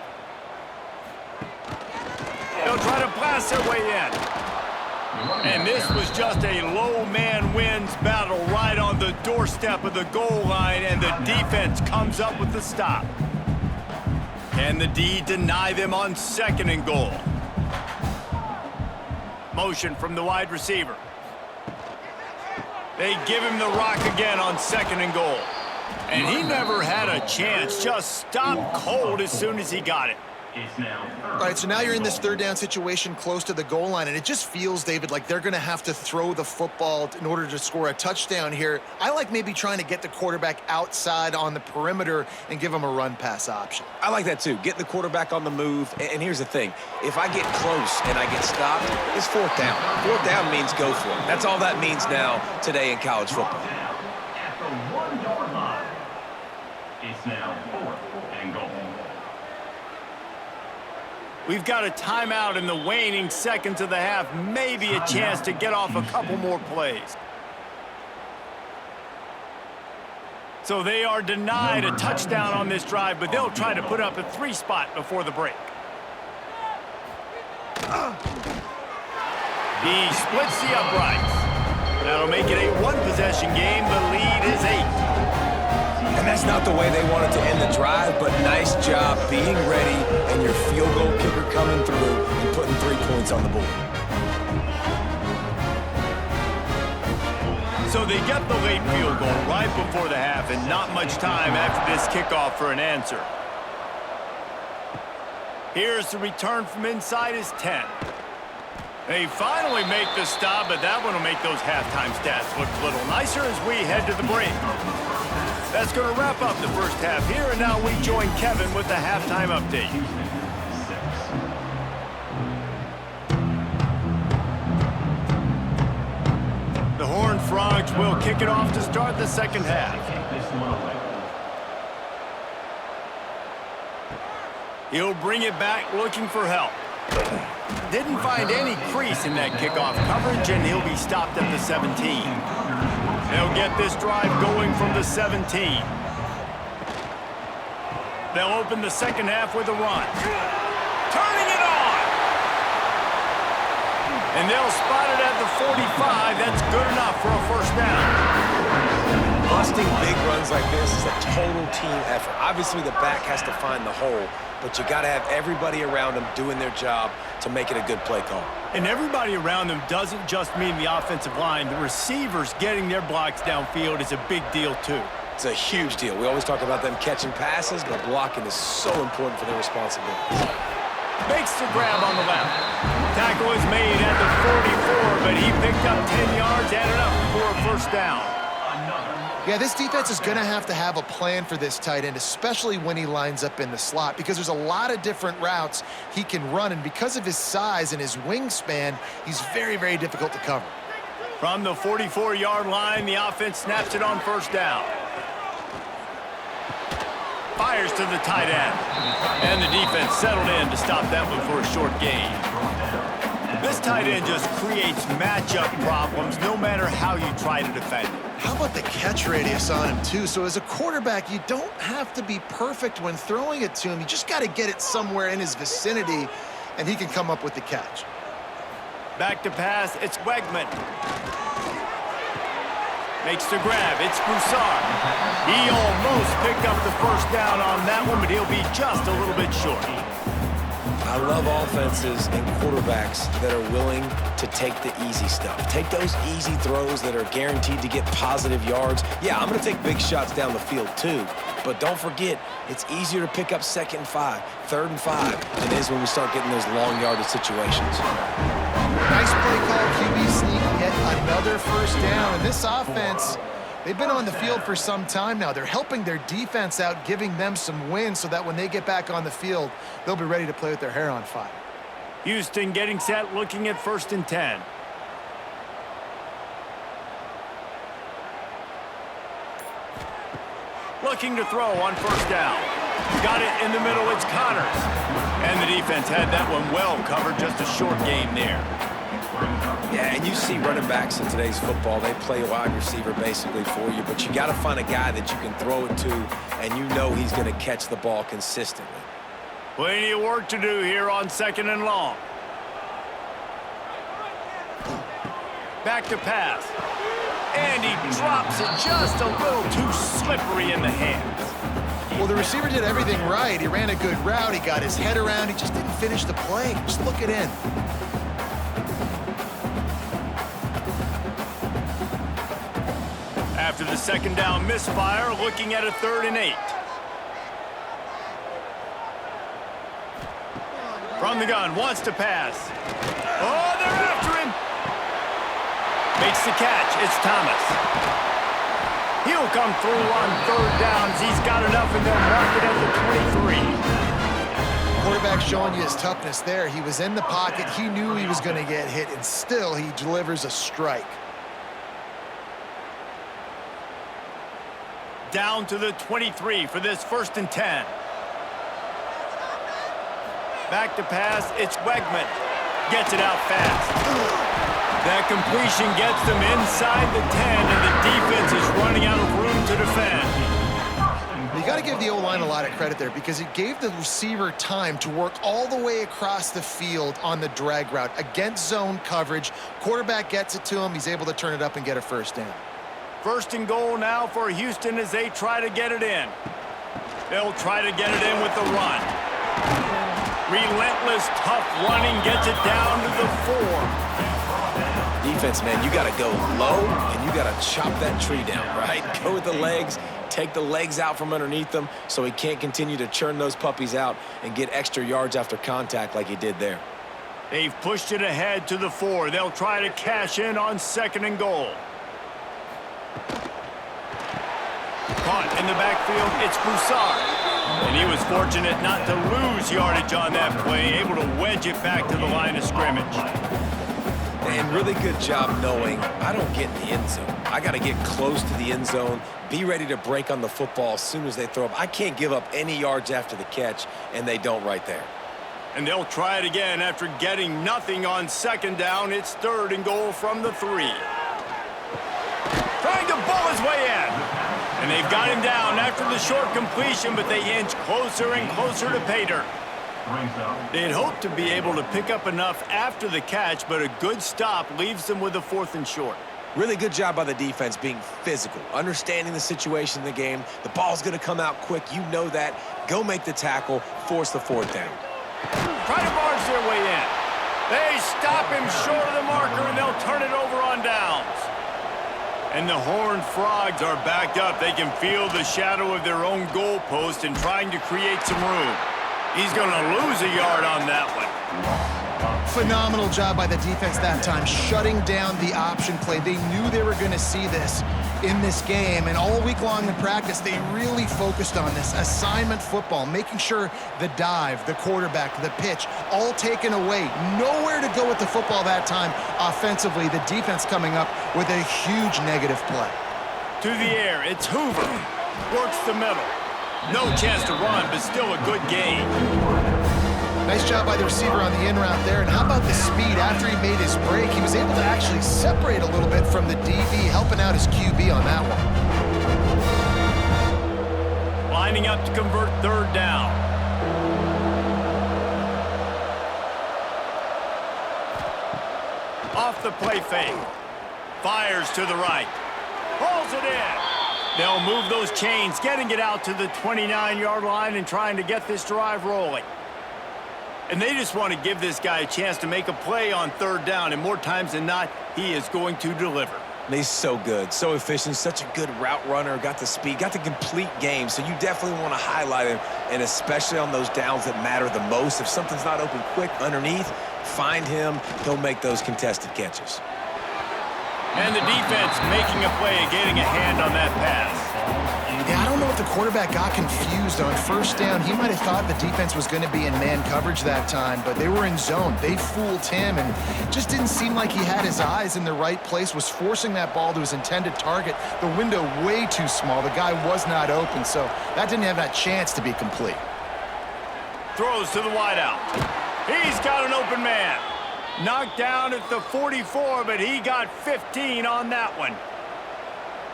They'll try to blast their way in. And this was just a low man wins battle right on the doorstep of the goal line, and the defense comes up with the stop. Can the D deny them on 2nd and goal? Motion from the wide receiver. They give him the rock again on 2nd and goal. And he never had a chance, just stopped cold as soon as he got it. All right, so now you're in this 3rd down situation close to the goal line, and it just feels, David, like they're going to have to throw the football in order to score a touchdown here. I like maybe trying to get the quarterback outside on the perimeter and give him a run-pass option. I like that too. Get the quarterback on the move. And here's the thing. If I get close and I get stopped, it's 4th down. 4th down means go for it. That's all that means now today in college football. At the 1-yard line. It's now 4th and goal. We've got a timeout in the waning seconds of the half. Maybe a chance to get off a couple more plays. So they are denied a touchdown on this drive, but they'll try to put up a 3 spot before the break. He splits the uprights. That'll make it a one-possession game. The lead is 8. And that's not the way they wanted to end the drive, but nice job being ready and your field goal kicker coming through and putting 3 points on the board. So they get the late field goal right before the half and not much time after this kickoff for an answer. Here's the return from inside his 10. They finally make the stop, but that one will make those halftime stats look a little nicer as we head to the break. That's going to wrap up the first half here, and now we join Kevin with the halftime update. The Horned Frogs will kick it off to start the second half. He'll bring it back looking for help. Didn't find any crease in that kickoff coverage, and he'll be stopped at the 17. They'll get this drive going from the 17. They'll open the second half with a run. Turning it on! And they'll spot it at the 45. That's good enough for a first down. Busting big runs like this is a total team effort. Obviously, the back has to find the hole, but you got to have everybody around them doing their job to make it a good play call. And everybody around them doesn't just mean the offensive line. The receivers getting their blocks downfield is a big deal, too. It's a huge deal. We always talk about them catching passes, but blocking is so important for their responsibilities. Makes the grab on the left. Tackle is made at the 44, but he picked up 10 yards, added up for a first down. Yeah, this defense is going to have a plan for this tight end, especially when he lines up in the slot, because there's a lot of different routes he can run, and because of his size and his wingspan, he's very, very difficult to cover. From the 44-yard line, the offense snaps it on first down. Fires to the tight end. And the defense settled in to stop that one for a short gain. This tight end just creates matchup problems no matter how you try to defend it. How about the catch radius on him, too? So as a quarterback, you don't have to be perfect when throwing it to him. You just got to get it somewhere in his vicinity, and he can come up with the catch. Back to pass, it's Wegman. Makes the grab, it's Broussard. He almost picked up the first down on that one, but he'll be just a little bit short. I love offenses and quarterbacks that are willing to take the easy stuff. Take those easy throws that are guaranteed to get positive yards. Yeah, I'm going to take big shots down the field too, but don't forget, it's easier to pick up 2nd and 5, 3rd and 5 than it is when we start getting those long yardage situations. Nice play call, QB sneak, yet another first down. And this offense, they've been on the field for some time now. They're helping their defense out, giving them some wins so that when they get back on the field, they'll be ready to play with their hair on fire. Houston getting set, looking at 1st and 10. Looking to throw on first down. Got it in the middle, it's Connors. And the defense had that one well covered, just a short game there. Yeah, and you see running backs in today's football, they play wide receiver basically for you, but you got to find a guy that you can throw it to, and you know he's going to catch the ball consistently. Plenty of work to do here on 2nd and long. Back to pass. And he drops it just a little too slippery in the hands. Well, the receiver did everything right. He ran a good route. He got his head around. He just didn't finish the play. Just look it in. After the 2nd down misfire, looking at a 3rd and 8. From the gun, wants to pass. Oh, they're after him. Makes the catch. It's Thomas. He'll come through on 3rd downs. He's got enough, and they'll mark it at the 23. Quarterback showing you his toughness there. He was in the pocket. He knew he was going to get hit, and still he delivers a strike. Down to the 23 for this 1st and 10. Back to pass, it's Wegman. Gets it out fast. That completion gets them inside the 10, and the defense is running out of room to defend. You got got to give the O-line a lot of credit there because it gave the receiver time to work all the way across the field on the drag route against zone coverage. Quarterback gets it to him. He's able to turn it up and get a first down. First and goal now for Houston as they try to get it in. They'll try to get it in with the run. Relentless, tough running gets it down to the 4. Defense, man, you got to go low, and you got to chop that tree down, right? Go with the legs, take the legs out from underneath them so he can't continue to churn those puppies out and get extra yards after contact like he did there. They've pushed it ahead to the 4. They'll try to cash in on 2nd and goal. Punt in the backfield, it's Broussard. And he was fortunate not to lose yardage on that play, able to wedge it back to the line of scrimmage. And really good job knowing I don't get in the end zone. I got to get close to the end zone, be ready to break on the football as soon as they throw up. I can't give up any yards after the catch, and they don't right there. And they'll try it again after getting nothing on 2nd down. It's 3rd and goal from the 3. Trying to bull his way in. And they've got him down after the short completion, but they inch closer and closer to pay dirt. They'd hoped to be able to pick up enough after the catch, but a good stop leaves them with a 4th and short. Really good job by the defense being physical, understanding the situation in the game. The ball's going to come out quick. You know that. Go make the tackle, force the 4th down. Try to barge their way in. They stop him short of the marker, and they'll turn it over on downs. And the Horned Frogs are backed up. They can feel the shadow of their own goalpost and trying to create some room. He's going to lose a yard on that one. Phenomenal job by the defense that time, shutting down the option play. They knew they were going to see this in this game, and all week long in practice, they really focused on this assignment football, making sure the dive, the quarterback, the pitch, all taken away. Nowhere to go with the football that time offensively. The defense coming up with a huge negative play. To the air, it's Hoover. Works the middle. No chance to run, but still a good gain. Nice job by the receiver on the in route there. And how about the speed? After he made his break, he was able to actually separate a little bit from the DB, helping out his QB on that one. Lining up to convert 3rd down. Off the play fake. Fires to the right. Pulls it in. They'll move those chains, getting it out to the 29-yard line and trying to get this drive rolling. And they just want to give this guy a chance to make a play on 3rd down, and more times than not, he is going to deliver. He's so good, so efficient, such a good route runner, got the speed, got the complete game, so you definitely want to highlight him, and especially on those downs that matter the most. If something's not open quick underneath, find him, he'll make those contested catches. And the defense making a play and getting a hand on that pass. Yeah, I don't know if the quarterback got confused on 1st down. He might have thought the defense was going to be in man coverage that time, but they were in zone. They fooled him and just didn't seem like he had his eyes in the right place, was forcing that ball to his intended target. The window way too small. The guy was not open, so that didn't have that chance to be complete. Throws to the wideout. He's got an open man. Knocked down at the 44, but he got 15 on that one.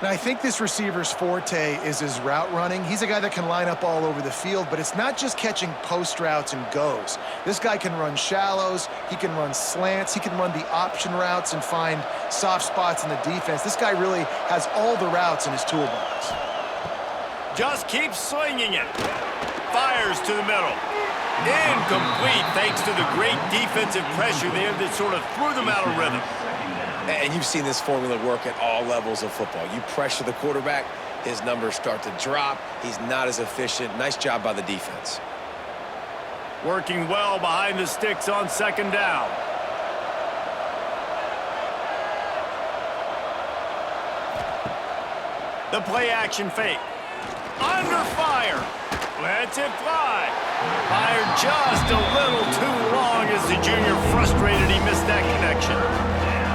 Now, I think this receiver's forte is his route running. He's a guy that can line up all over the field, but it's not just catching post routes and goes. This guy can run shallows, he can run slants, he can run the option routes and find soft spots in the defense. This guy really has all the routes in his toolbox. Just keeps slinging it. Fires to the middle. Incomplete thanks to the great defensive pressure there that sort of threw them out of rhythm. And you've seen this formula work at all levels of football. You pressure the quarterback, his numbers start to drop. He's not as efficient. Nice job by the defense. Working well behind the sticks on 2nd down. The play action fake. Under fire. Lets it fly. Fired just a little too long as the junior frustrated he missed that connection.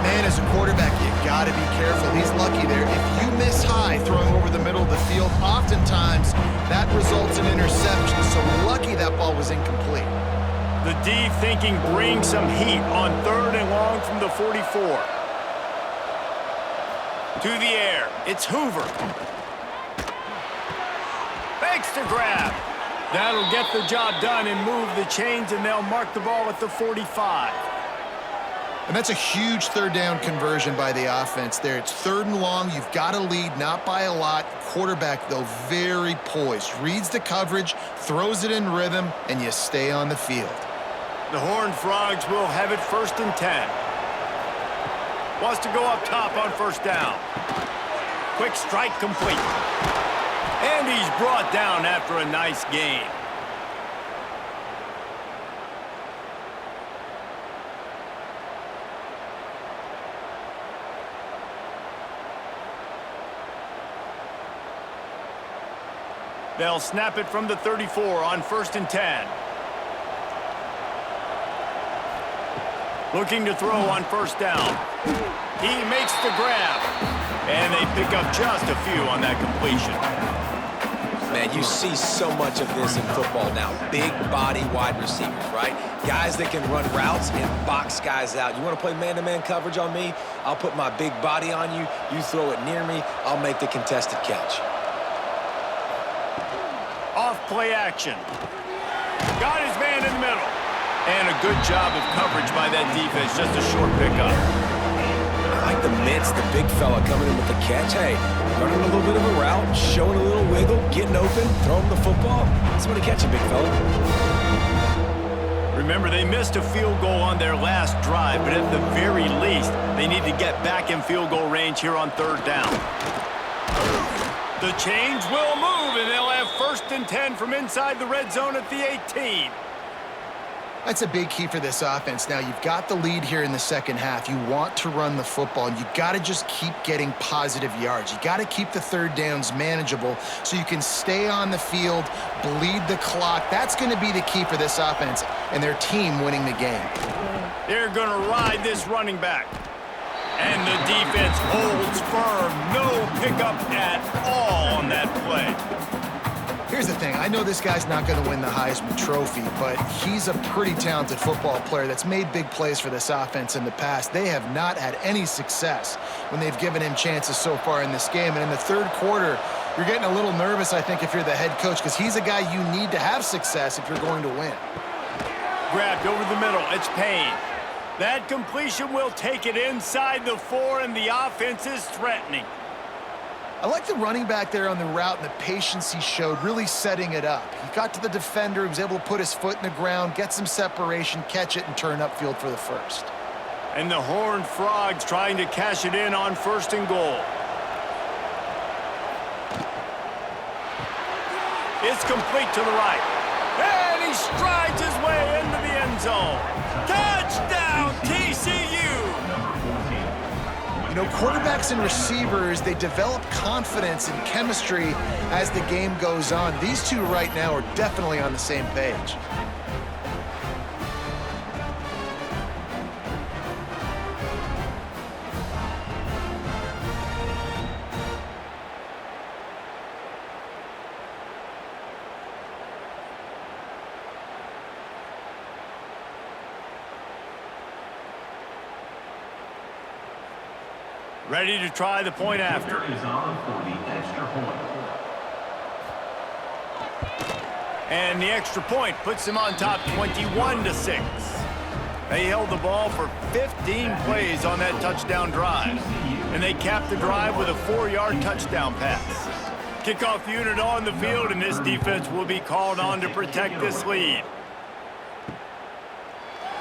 Man, as a quarterback, you got to be careful. He's lucky there. If you miss high throwing over the middle of the field, oftentimes that results in interception. So lucky that ball was incomplete. The D thinking bring some heat on 3rd and long from the 44. To the air, it's Hoover. Fakes the grab. That'll get the job done and move the chains, and they'll mark the ball at the 45. And that's a huge third down conversion by the offense there. It's 3rd and long. You've got a lead, not by a lot. Quarterback, though, very poised. Reads the coverage, throws it in rhythm, and you stay on the field. The Horned Frogs will have it 1st and 10. Wants to go up top on 1st down. Quick strike complete. And he's brought down after a nice gain. They'll snap it from the 34 on 1st and 10. Looking to throw on 1st down. He makes the grab. And they pick up just a few on that completion. Man, you see so much of this in football now. Big body wide receivers, right? Guys that can run routes and box guys out. You want to play man-to-man coverage on me? I'll put my big body on you. You throw it near me, I'll make the contested catch. Off play action. Got his man in the middle. And a good job of coverage by that defense. Just a short pickup. I like the mitts, the big fella coming in with the catch. Hey, running a little bit of a route, showing a little wiggle, getting open, throwing the football. That's what a catch, big fella. Remember, they missed a field goal on their last drive, but at the very least, they need to get back in field goal range here on 3rd down. The chains will move, and they'll have 1st and 10 from inside the red zone at the 18. That's a big key for this offense. Now, you've got the lead here in the second half. You want to run the football, and you got to just keep getting positive yards. You got to keep the 3rd downs manageable so you can stay on the field, bleed the clock. That's going to be the key for this offense and their team winning the game. They're going to ride this running back. And the defense holds firm. No pickup at all on that play. Here's the thing. I know this guy's not going to win the Heisman Trophy, but he's a pretty talented football player that's made big plays for this offense in the past. They have not had any success when they've given him chances so far in this game. And in the 3rd quarter, you're getting a little nervous, I think, if you're the head coach, because he's a guy you need to have success if you're going to win. Grabbed over the middle. It's Payne. That completion will take it inside the 4, and the offense is threatening. I like the running back there on the route and the patience he showed, really setting it up. He got to the defender, he was able to put his foot in the ground, get some separation, catch it, and turn upfield for the 1st. And the Horned Frogs trying to cash it in on 1st and goal. It's complete to the right. And he strides his way into the end zone. Touchdown, TCU! You know, quarterbacks and receivers, they develop confidence and chemistry as the game goes on. These two right now are definitely on the same page. Ready to try the point after. Is on for the extra point. And the extra point puts them on top 21-6. They held the ball for 15 plays on that touchdown drive. And they capped the drive with a 4-yard touchdown pass. Kickoff unit on the field, and this defense will be called on to protect this lead.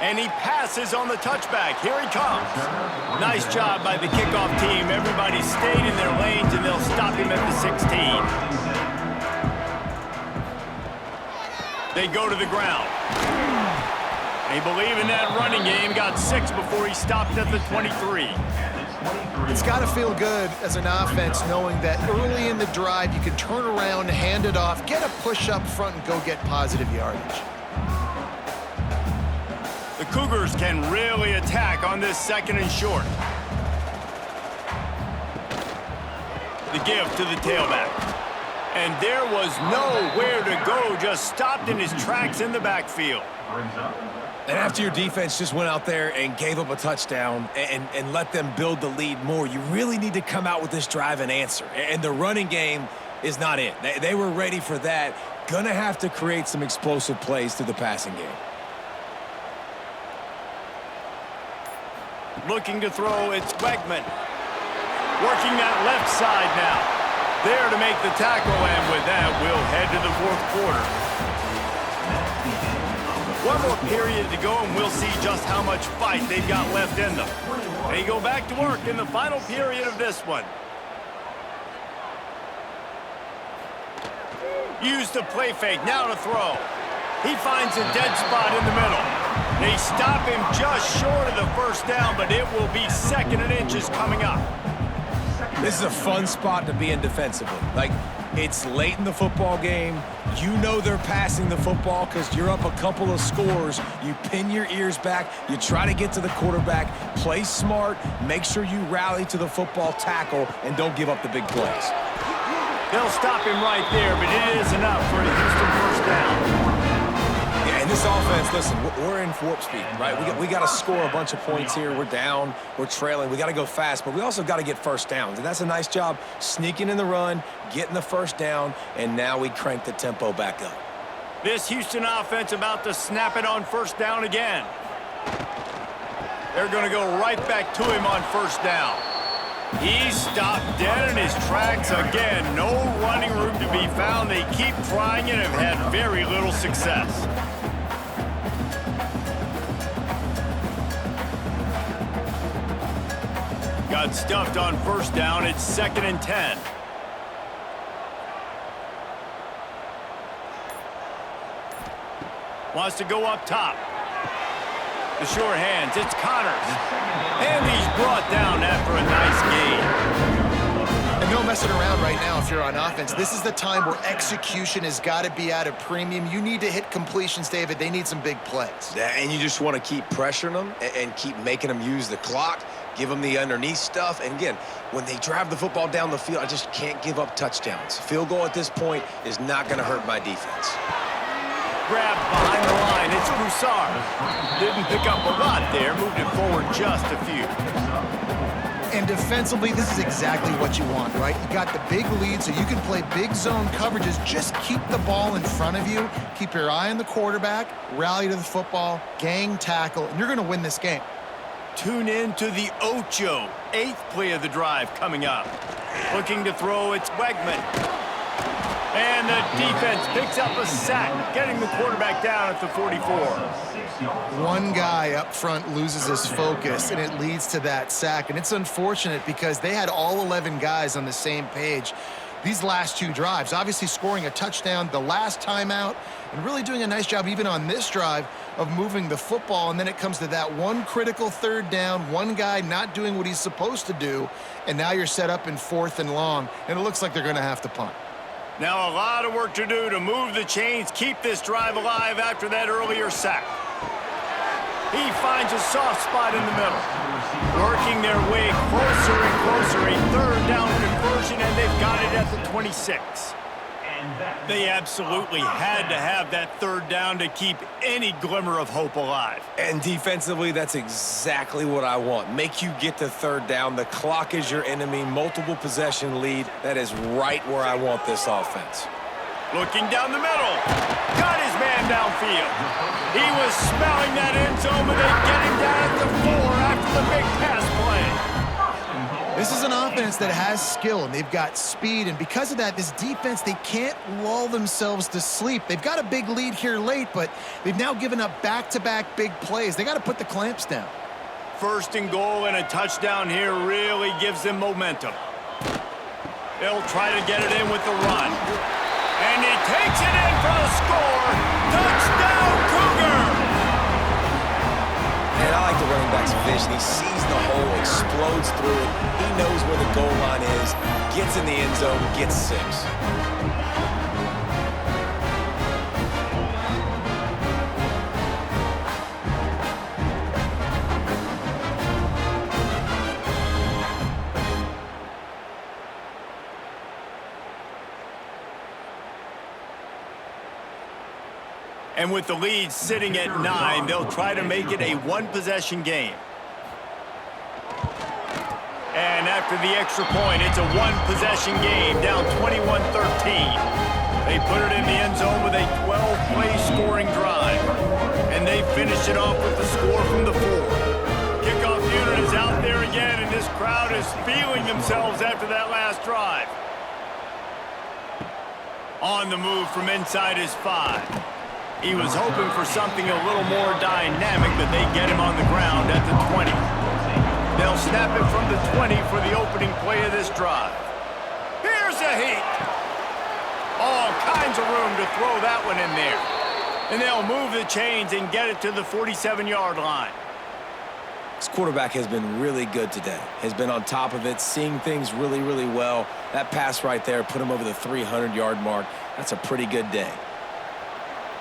And he passes on the touchback. Here he comes. Nice job by the kickoff team. Everybody stayed in their lanes, and they'll stop him at the 16. They go to the ground. They believe in that running game. Got 6 before he stopped at the 23. It's got to feel good as an offense knowing that early in the drive you can turn around, hand it off, get a push up front, and go get positive yardage. The Cougars can really attack on this 2nd and short. The give to the tailback. And there was nowhere to go, just stopped in his tracks in the backfield. And after your defense just went out there and gave up a touchdown and let them build the lead more, you really need to come out with this drive and answer. And the running game is not it. They were ready for that. Gonna have to create some explosive plays through the passing game. Looking to throw, it's Wegman. Working that left side now. There to make the tackle, and with that, we'll head to the fourth quarter. One more period to go, and we'll see just how much fight they've got left in them. They go back to work in the final period of this one. Use the play fake, now to throw. He finds a dead spot in the middle. They stop him just short of the first down, but it will be 2nd and inches coming up. This is a fun spot to be in defensively. Like, it's late in the football game. You know they're passing the football because you're up a couple of scores. You pin your ears back. You try to get to the quarterback. Play smart. Make sure you rally to the football, tackle, and don't give up the big plays. They'll stop him right there, but it is enough for a Houston first down. Yeah, in this offense, listen, we're in warp speed, right? We got to score a bunch of points here. We're down. We're trailing. We got to go fast, but we also got to get first downs. And that's a nice job sneaking in the run, getting the first down, and now we crank the tempo back up. This Houston offense about to snap it on first down again. They're going to go right back to him on first down. He's stopped dead in his tracks again. No running room to be found. They keep trying and have had very little success. Got stuffed on first down. It's 2nd and 10. Wants to go up top. The short hands, it's Connors. And he's brought down after a nice gain. And no messing around right now if you're on offense. This is the time where execution has got to be at a premium. You need to hit completions, David. They need some big plays. And you just want to keep pressuring them and keep making them use the clock, give them the underneath stuff. And again, when they drive the football down the field, I just can't give up touchdowns. Field goal at this point is not going to hurt my defense. Grab behind the line, it's Broussard. Didn't pick up a lot there, moved it forward just a few. And defensively, this is exactly what you want, right? You got the big lead, so you can play big zone coverages. Just keep the ball in front of you. Keep your eye on the quarterback, rally to the football, gang tackle, and you're going to win this game. Tune in to the Ocho, 8th play of the drive coming up. Looking to throw, it's Wegman. And the defense picks up a sack, getting the quarterback down at the 44. One guy up front loses his focus, and it leads to that sack. And it's unfortunate because they had all 11 guys on the same page these last 2 drives. Obviously scoring a touchdown the last time out and really doing a nice job even on this drive of moving the football. And then it comes to that one critical 3rd down, one guy not doing what he's supposed to do, and now you're set up in 4th and long, and it looks like they're going to have to punt. Now a lot of work to do to move the chains, keep this drive alive after that earlier sack. He finds a soft spot in the middle. Working their way closer and closer, a 3rd down conversion, and they've got it at the 26. They absolutely had to have that 3rd down to keep any glimmer of hope alive. And defensively, that's exactly what I want. Make you get to 3rd down. The clock is your enemy. Multiple possession lead. That is right where I want this offense. Looking down the middle. Got his man downfield. He was smelling that end zone, but they get him down at the 4 after the big pass play. This is an offense that has skill, and they've got speed, and because of that, this defense, they can't lull themselves to sleep. They've got a big lead here late, but they've now given up back-to-back big plays. They got to put the clamps down. 1st and goal and a touchdown here really gives them momentum. They'll try to get it in with the run. And he takes it in for the score. Touchdown, Cougar! And I like the running back's vision. He sees the hole, explodes through it. He knows where the goal line is, gets in the end zone, gets 6. And with the lead sitting at 9, they'll try to make it a 1-possession game. And after the extra point, it's a one-possession game, down 21-13. They put it in the end zone with a 12-play scoring drive. And they finish it off with the score from the 4. Kickoff unit is out there again, and this crowd is feeling themselves after that last drive. On the move from inside his 5. He was hoping for something a little more dynamic, but they get him on the ground at the 20. They'll snap it from the 20 for the opening play of this drive. Here's a heat. All kinds of room to throw that one in there. And they'll move the chains and get it to the 47-yard line. This quarterback has been really good today. Has been on top of it, seeing things really, really well. That pass right there put him over the 300-yard mark. That's a pretty good day.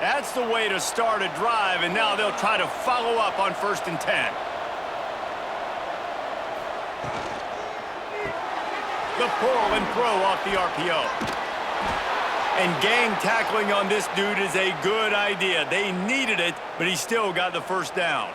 That's the way to start a drive, and now they'll try to follow up on 1st and 10. The pull and throw off the RPO. And gang tackling on this dude is a good idea. They needed it, but he still got the first down.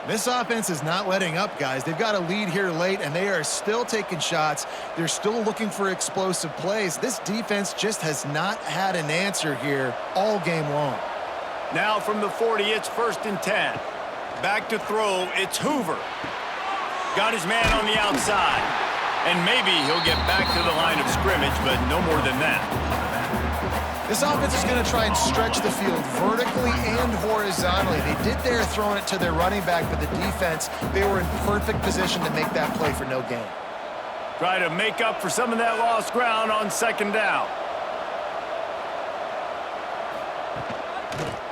This offense is not letting up, guys. They've got a lead here late, and they are still taking shots. They're still looking for explosive plays. This defense just has not had an answer here all game long. Now from the 40, it's 1st and 10. Back to throw, it's Hoover. Got his man on the outside. And maybe he'll get back to the line of scrimmage, but no more than that. This offense is going to try and stretch the field vertically and horizontally. They did there throwing it to their running back, but the defense, they were in perfect position to make that play for no gain. Try to make up for some of that lost ground on 2nd down.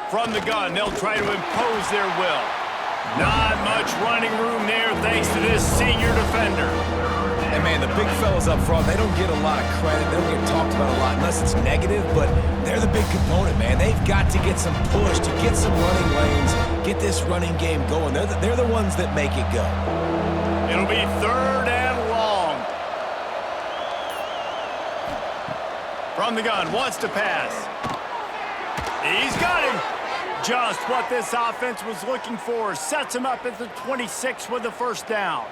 From the gun, they'll try to impose their will. Not much running room there thanks to this senior defender. And, man, the big fellas up front, they don't get a lot of credit. They don't get talked about a lot unless it's negative, but they're the big component, man. They've got to get some push, to get some running lanes, get this running game going. They're the ones that make it go. It'll be 3rd and long. From the gun, wants to pass. He's got him. Just what this offense was looking for. Sets him up at the 26 with the first down.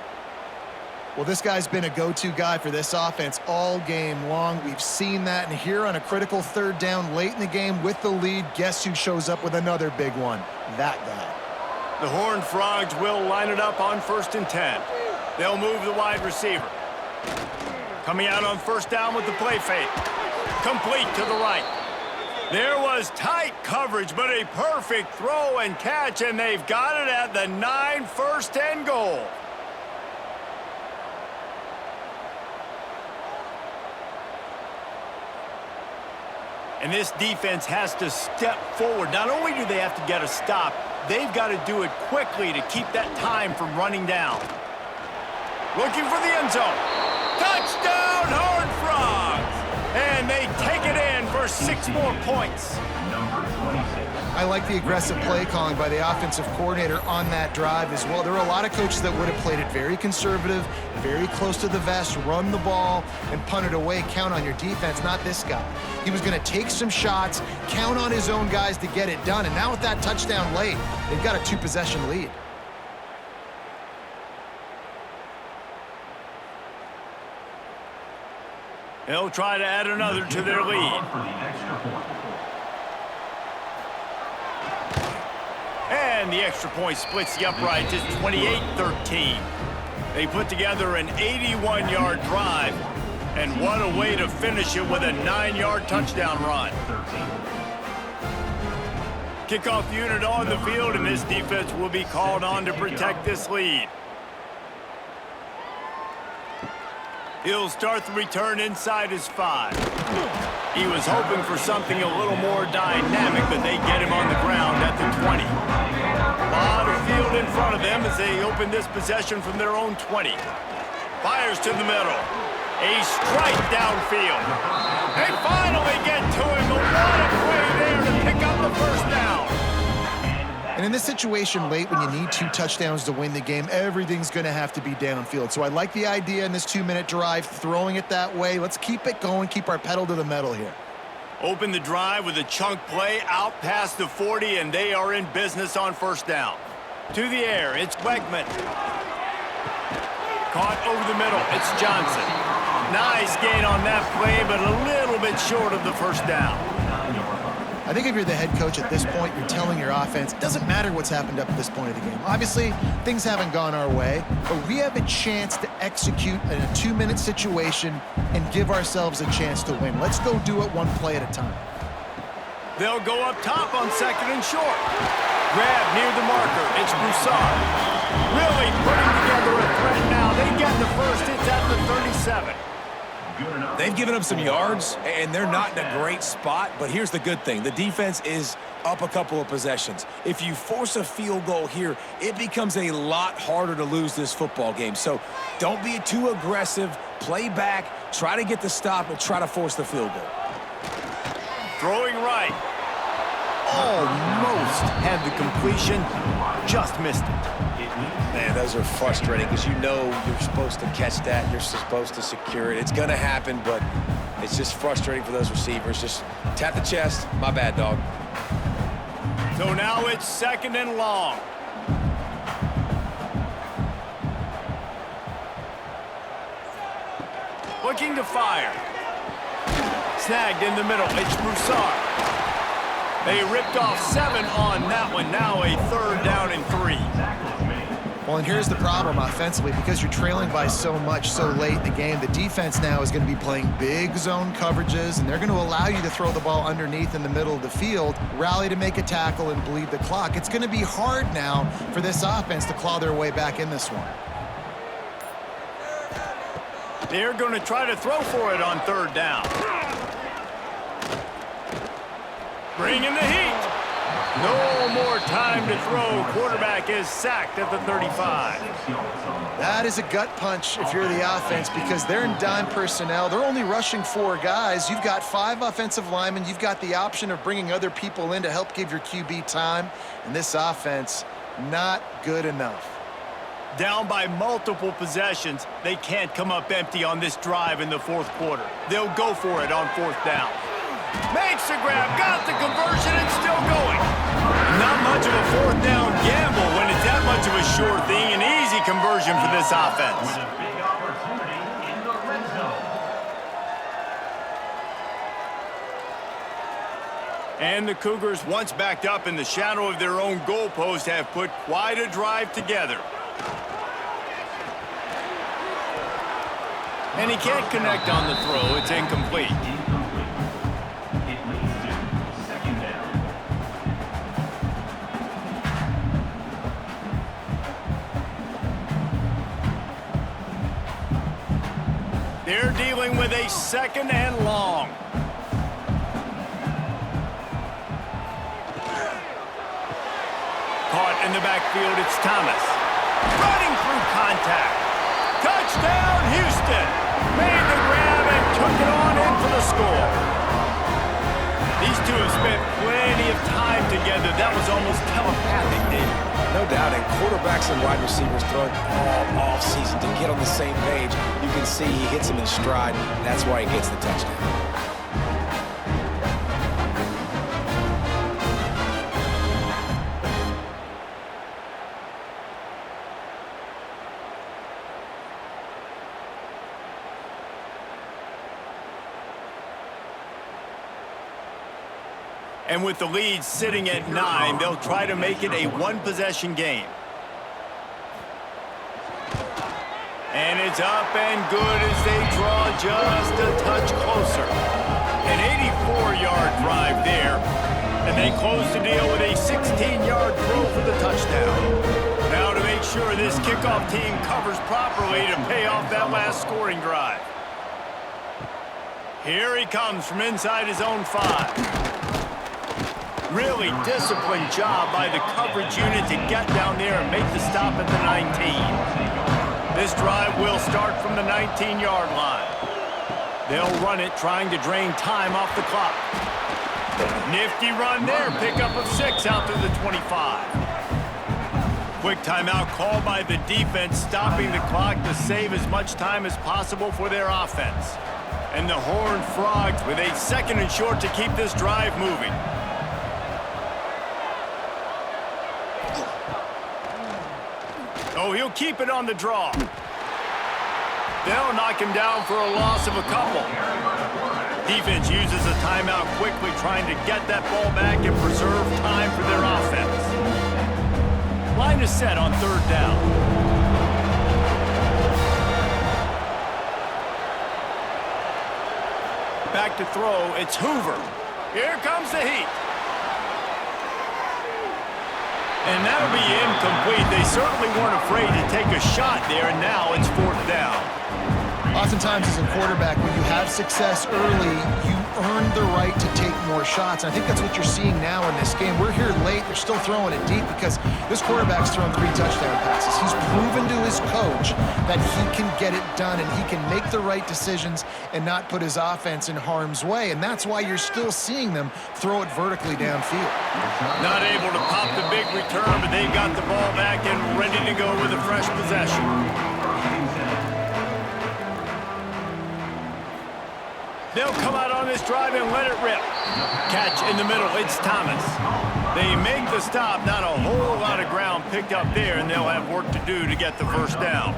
Well, this guy's been a go-to guy for this offense all game long. We've seen that, and here on a critical 3rd down late in the game with the lead, guess who shows up with another big one? That guy. The Horned Frogs will line it up on 1st and 10. They'll move the wide receiver. Coming out on 1st down with the play fake. Complete to the right. There was tight coverage, but a perfect throw and catch, and they've got it at the 9, 1st and goal. And this defense has to step forward. Not only do they have to get a stop, they've got to do it quickly to keep that time from running down. Looking for the end zone. Touchdown, Horned Frogs! And they take it in for 6 more points. Number 26. I like the aggressive play calling by the offensive coordinator on that drive as well. There were a lot of coaches that would have played it very conservative, very close to the vest, run the ball, and punt it away. Count on your defense, not this guy. He was going to take some shots, count on his own guys to get it done. And now with that touchdown late, they've got a 2-possession lead. They'll try to add another to their lead. For the extra point. And the extra point splits the uprights. It's 28-13. They put together an 81-yard drive. And what a way to finish it with a 9-yard touchdown run. 13. Kickoff unit on the field, and this defense will be called on to protect this lead. He'll start the return inside his 5. He was hoping for something a little more dynamic, but they get him on the ground at the 20. A lot of field in front of them as they open this possession from their own 20. Fires to the middle. A strike downfield. They finally get to him, but what a play there to pick up the first down. And in this situation late when you need 2 touchdowns to win the game, everything's going to have to be downfield. So I like the idea in this 2-minute drive, throwing it that way. Let's keep it going, keep our pedal to the metal here. Open the drive with a chunk play out past the 40, and they are in business on first down. To the air, it's Wegman. Caught over the middle. It's Johnson. Nice gain on that play, but a little bit short of the first down. I think if you're the head coach at this point, you're telling your offense, it doesn't matter what's happened up at this point of the game. Obviously, things haven't gone our way, but we have a chance to execute in a 2-minute situation and give ourselves a chance to win. Let's go do it one play at a time. They'll go up top on 2nd and short. Grab near the marker. It's Broussard. Really putting together a threat now. They get the first. It's at the 37. They've given up some yards, and they're not in a great spot, but here's the good thing. The defense is up a couple of possessions. If you force a field goal here, it becomes a lot harder to lose this football game. So don't be too aggressive. Play back, try to get the stop, and try to force the field goal. Throwing right. Almost had the completion, just missed it. Man, those are frustrating because you know you're supposed to catch that. You're supposed to secure it. It's going to happen, but it's just frustrating for those receivers. Just tap the chest. My bad, dog. So now it's 2nd and long. Looking to fire. Snagged in the middle. It's Broussard. They ripped off 7 on that one. Now a 3rd down and 3. Well, and here's the problem offensively. Because you're trailing by so much so late in the game, the defense now is going to be playing big zone coverages, and they're going to allow you to throw the ball underneath in the middle of the field, rally to make a tackle, and bleed the clock. It's going to be hard now for this offense to claw their way back in this one. They're going to try to throw for it on 3rd down. Bring in the heat. No more time to throw. Quarterback is sacked at the 35. That is a gut punch if you're the offense because they're in dime personnel. They're only rushing 4 guys. You've got 5 offensive linemen. You've got the option of bringing other people in to help give your QB time. And this offense, not good enough. Down by multiple possessions, they can't come up empty on this drive in the 4th quarter. They'll go for it on 4th down. Makes the grab, got the conversion, and still going. Not much of a 4th down gamble when it's that much of a sure thing. An easy conversion for this offense. With a big opportunity in the red zone. And the Cougars, once backed up in the shadow of their own goalpost, have put quite a drive together. And he can't connect on the throw. It's incomplete. It leads to 2nd down. They're dealing with a 2nd and long. Caught in the backfield, it's Thomas. Running through contact. Touchdown, Houston. Made the grab and took it on in for the score. These two have spent plenty of time together. That was almost telepathic, David. No doubt, and quarterbacks and wide receivers throwing all offseason to get on the same page. You can see he hits him in stride. That's why he gets the touchdown. And with the lead sitting at 9, they'll try to make it a 1-possession game. And it's up and good as they draw just a touch closer. An 84-yard drive there. And they close the deal with a 16-yard throw for the touchdown. Now to make sure this kickoff team covers properly to pay off that last scoring drive. Here he comes from inside his own 5. Really disciplined job by the coverage unit to get down there and make the stop at the 19. This drive will start from the 19-yard line. They'll run it trying to drain time off the clock. Nifty run there, pickup of 6 out to the 25. Quick timeout called by the defense, stopping the clock to save as much time as possible for their offense. And the Horned Frogs with a 2nd and short to keep this drive moving. Oh, he'll keep it on the draw. They'll knock him down for a loss of a couple. Defense uses a timeout quickly, trying to get that ball back and preserve time for their offense. Line is set on third down. Back to throw, it's Hoover. Here comes the heat. And that'll be incomplete. They certainly weren't afraid to take a shot there, and now it's fourth down. Oftentimes as a quarterback, when you have success early, you earn the right to take more shots. And I think that's what you're seeing now in this game. We're here late. They're still throwing it deep because this quarterback's thrown 3 touchdown passes. He's proven to his coach that he can get it done and he can make the right decisions and not put his offense in harm's way. And that's why you're still seeing them throw it vertically downfield. Not able to pop the big return, but they've got the ball back and ready to go with a fresh possession. They'll come out on this drive and let it rip. Catch in the middle, it's Thomas. They make the stop, not a whole lot of ground picked up there, and they'll have work to do to get the first down.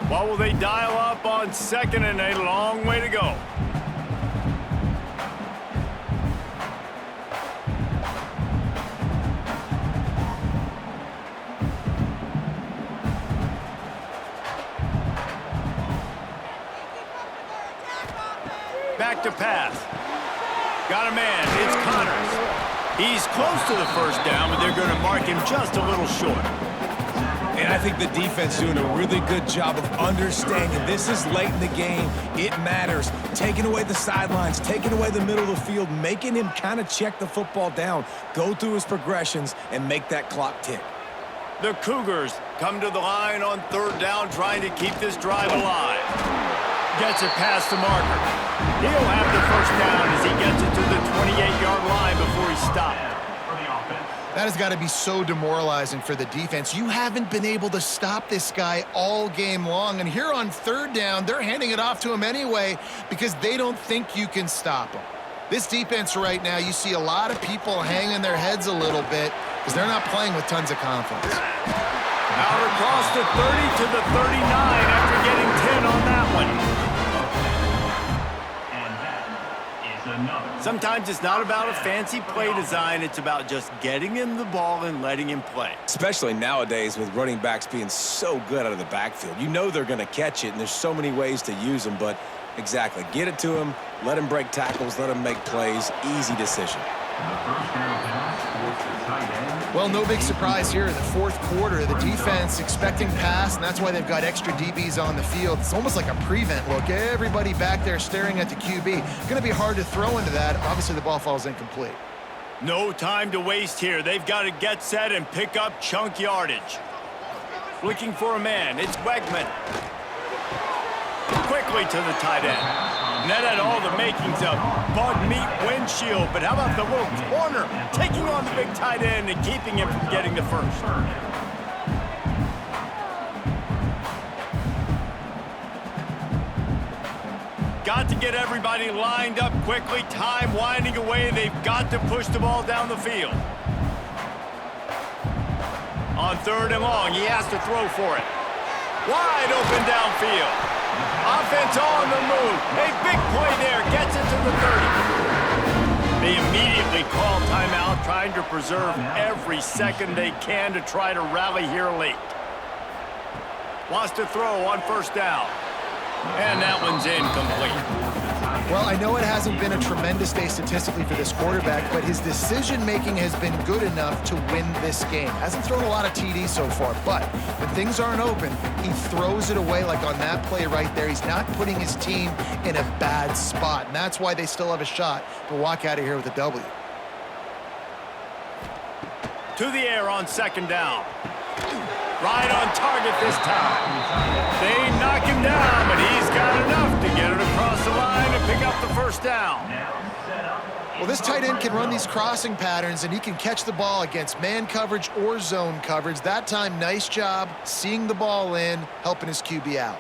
What will they dial up on second and a long way to go? Back to pass. Got a man. It's Connors. He's close to the first down, but they're going to mark him just a little short. And I think the defense doing a really good job of understanding this is late in the game. It matters. Taking away the sidelines, taking away the middle of the field, making him kind of check the football down, go through his progressions, and make that clock tick. The Cougars come to the line on third down, trying to keep this drive alive. Gets it past the marker. He'll have the first down as he gets it to the 28-yard line before he stopped. That has got to be so demoralizing for the defense. You haven't been able to stop this guy all game long, and here on third down, they're handing it off to him anyway because they don't think you can stop him. This defense right now, you see a lot of people hanging their heads a little bit because they're not playing with tons of confidence. Out across the 30 to the 39 after getting 10 on that one. Sometimes it's not about a fancy play design. It's about just getting him the ball and letting him play. Especially nowadays with running backs being so good out of the backfield. You know they're going to catch it, and there's so many ways to use them. But exactly, get it to him, let him break tackles, let him make plays. Easy decision. Well, no big surprise here in the fourth quarter. The defense expecting pass, and that's why they've got extra DBs on the field. It's almost like a prevent look. Everybody back there staring at the QB. Going to be hard to throw into that. Obviously, the ball falls incomplete. No time to waste here. They've got to get set and pick up chunk yardage. Looking for a man. It's Wegman. Quickly to the tight end. And that had all the makings of bug meat windshield, but how about the little corner taking on the big tight end and keeping him from getting the first? Got to get everybody lined up quickly. Time winding away. They've got to push the ball down the field. On third and long, he has to throw for it. Wide open downfield. Offense on the move. A big play there. Gets it to the 30. They immediately call timeout, trying to preserve every second they can to try to rally here late. Wants to throw on first down. And that one's incomplete. Well, I know it hasn't been a tremendous day statistically for this quarterback, but his decision-making has been good enough to win this game. Hasn't thrown a lot of TDs so far, but when things aren't open, he throws it away like on that play right there. He's not putting his team in a bad spot, and that's why they still have a shot to walk out of here with a W. To the air on second down. Right on target this time. They knock him down, but he's got enough to get it across the line and pick up the first down. Well, this tight end can run these crossing patterns, and he can catch the ball against man coverage or zone coverage. That time, nice job seeing the ball in, helping his QB out.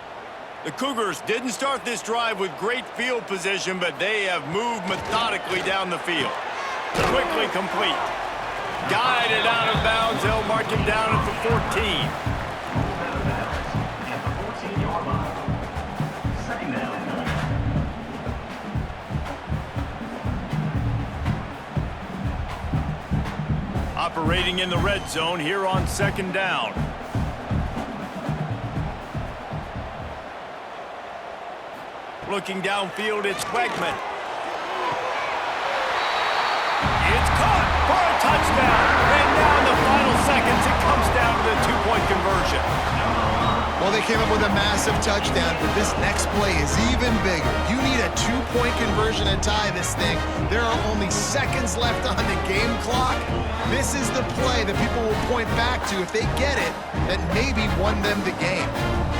The Cougars didn't start this drive with great field position, but they have moved methodically down the field. Quickly complete. Guided out of of bounds. They'll mark him down at the 14. At the 14-yard line. Second down. Operating in the red zone here on second down. Looking downfield, it's Wegman. It's caught for a touchdown. And now in the final seconds, it comes down to the two-point conversion. Well, they came up with a massive touchdown, but this next play is even bigger. You need a two-point conversion to tie this thing. There are only seconds left on the game clock. This is the play that people will point back to if they get it, that maybe won them the game.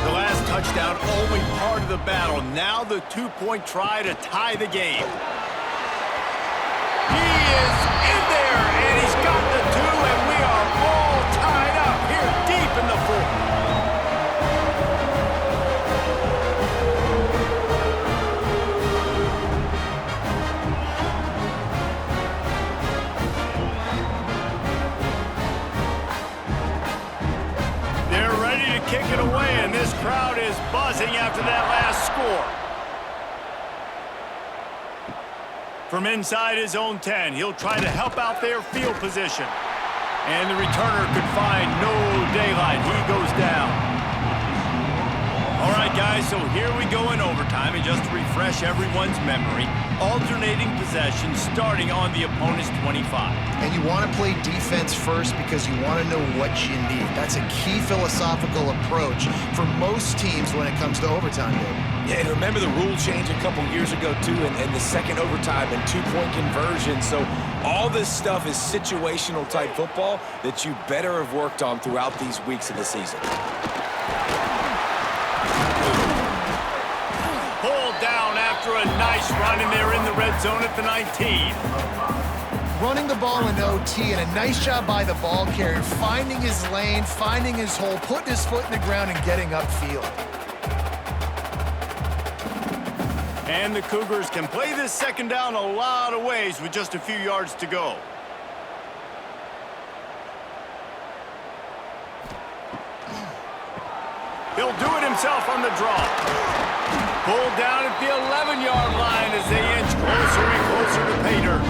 The last touchdown only part of the battle. Now the two-point try to tie the game. He is in there, and he's got the two, and we are all tied up here deep in the fourth. Kick it away, and this crowd is buzzing after that last score. From inside his own 10, he'll try to help out their field position. And the returner could find no daylight. He goes down. All right, guys, so here we go in overtime. And just to refresh everyone's memory, alternating possession starting on the opponent's 25. And you want to play defense first because you want to know what you need. That's a key philosophical approach for most teams when it comes to overtime, baby. Yeah, and remember the rule change a couple years ago, too, and the second overtime and two-point conversion. So all this stuff is situational-type football that you better have worked on throughout these weeks of the season. Pulled down after a nice run, and they're in the red zone at the 19. Running the ball in OT, and a nice job by the ball carrier, finding his lane, finding his hole, putting his foot in the ground, and getting upfield. And the Cougars can play this second down a lot of ways with just a few yards to go. He'll do it himself on the draw. Pulled down at the 11-yard line as they inch closer and closer to pay dirt.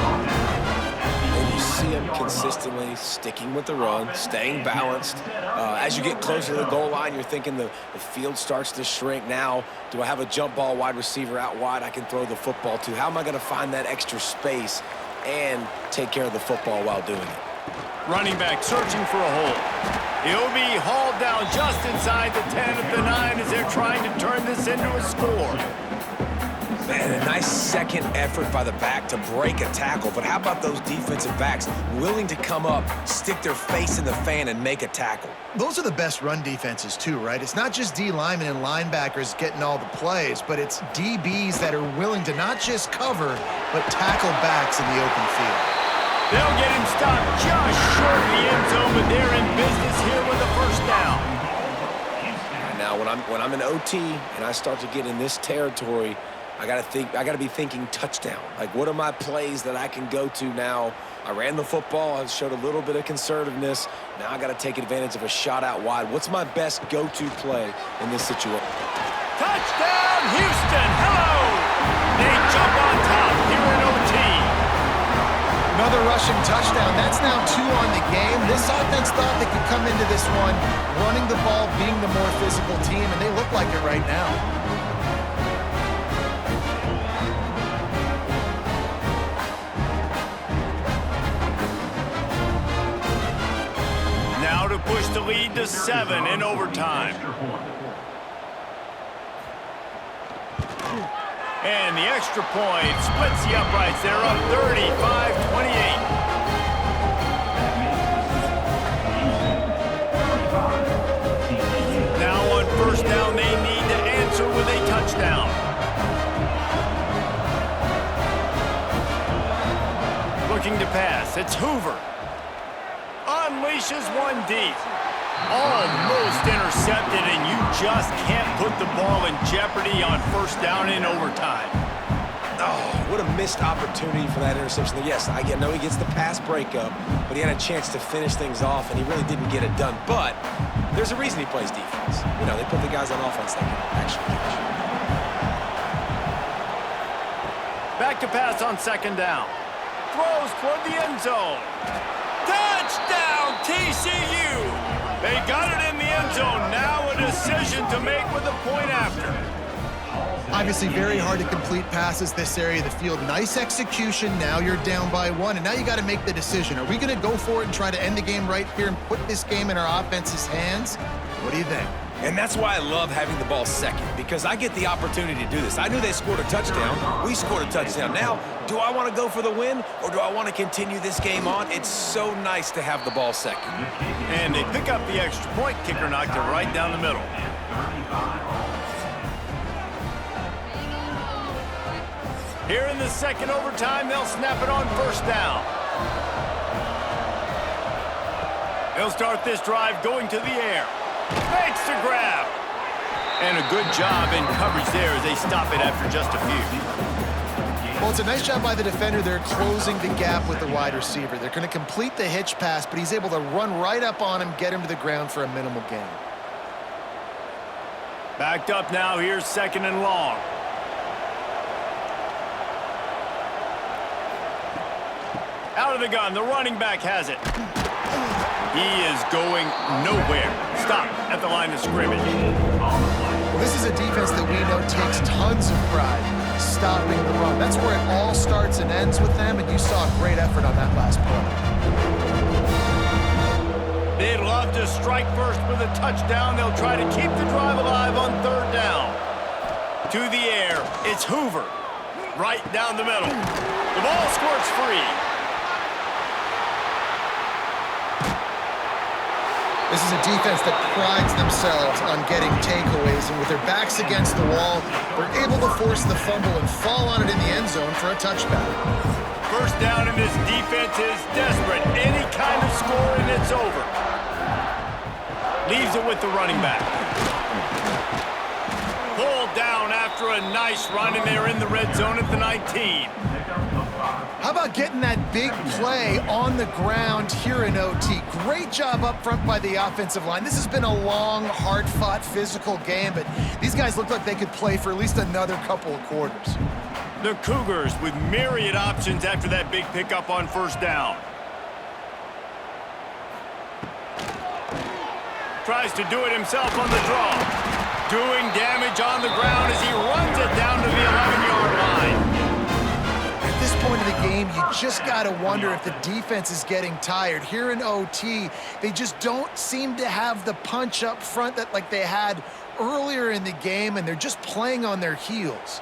And you see him consistently sticking with the run, staying balanced. As you get closer to the goal line, you're thinking the field starts to shrink. Now, do I have a jump ball wide receiver out wide I can throw the football to? How am I going to find that extra space and take care of the football while doing it? Running back searching for a hole. He'll be hauled down just inside the 10 at the 9 as they're trying to turn this into a score. Man, a nice second effort by the back to break a tackle. But how about those defensive backs willing to come up, stick their face in the fan, and make a tackle? Those are the best run defenses too, right? It's not just D linemen and linebackers getting all the plays, but it's DBs that are willing to not just cover, but tackle backs in the open field. They'll get him stopped just short of the end zone, but they're in business here with a first down. Now, when I'm in OT and I start to get in this territory, I gotta be thinking touchdown. Like, what are my plays that I can go to now? I ran the football, I showed a little bit of conservativeness. Now I gotta take advantage of a shot out wide. What's my best go-to play in this situation? Touchdown, Houston! Hello! They jump on top here in OT. Another rushing touchdown. That's now 2 on the game. This offense thought they could come into this one running the ball, being the more physical team, and they look like it right now. Now to push the lead to 7 in overtime. And the extra point splits the uprights. They're up 35-28. Now on first down, they need to answer with a touchdown. Looking to pass. It's Hoover. Unleashes one deep. Almost intercepted, and you just can't put the ball in jeopardy on first down in overtime. Oh, what a missed opportunity for that interception. Yes, I know he gets the pass breakup, but he had a chance to finish things off, and he really didn't get it done. But there's a reason he plays defense. You know, they put the guys on offense that can actually catch. Back to pass on second down. Throws toward the end zone. Touchdown, TCU! They got it in the end zone. Now a decision to make with a point after. Obviously very hard to complete passes this area of the field. Nice execution. Now you're down by 1, and now you got to make the decision. Are we going to go for it and try to end the game right here and put this game in our offense's hands? What do you think? And that's why I love having the ball second, because I get the opportunity to do this. I knew they scored a touchdown. We scored a touchdown. Now, do I want to go for the win, or do I want to continue this game on? It's so nice to have the ball second. And they pick up the extra point. Kicker knocked it right down the middle. Here in the second overtime, they'll snap it on first down. They'll start this drive going to the air. Makes the grab. And a good job in coverage there as they stop it after just a few. Well, it's a nice job by the defender. They're closing the gap with the wide receiver. They're going to complete the hitch pass, but he's able to run right up on him, get him to the ground for a minimal gain. Backed up now. Here's second and long. Out of the gun, the running back has it. He is going nowhere. Stop at the line of scrimmage. Well, this is a defense that we know takes tons of pride stopping the run. That's where it all starts and ends with them, and you saw a great effort on that last play. They'd love to strike first with a touchdown. They'll try to keep the drive alive on third down. To the air, it's Hoover. Right down the middle. The ball squirts free. This is a defense that prides themselves on getting takeaways, and with their backs against the wall, they're able to force the fumble and fall on it in the end zone for a touchback. First down, and this defense is desperate. Any kind of score, and it's over. Leaves it with the running back. Pulled down after a nice run, and they're in the red zone at the 19. How about getting that big play on the ground here in OT? Great job up front by the offensive line. This has been a long, hard-fought, physical game, but these guys look like they could play for at least another couple of quarters. The Cougars with myriad options after that big pickup on first down. Tries to do it himself on the draw. Doing damage on the ground as he runs it down to the 11-yard line. At this point of the game, you just got to wonder if the defense is getting tired. Here in OT, they just don't seem to have the punch up front that like they had earlier in the game, and they're just playing on their heels.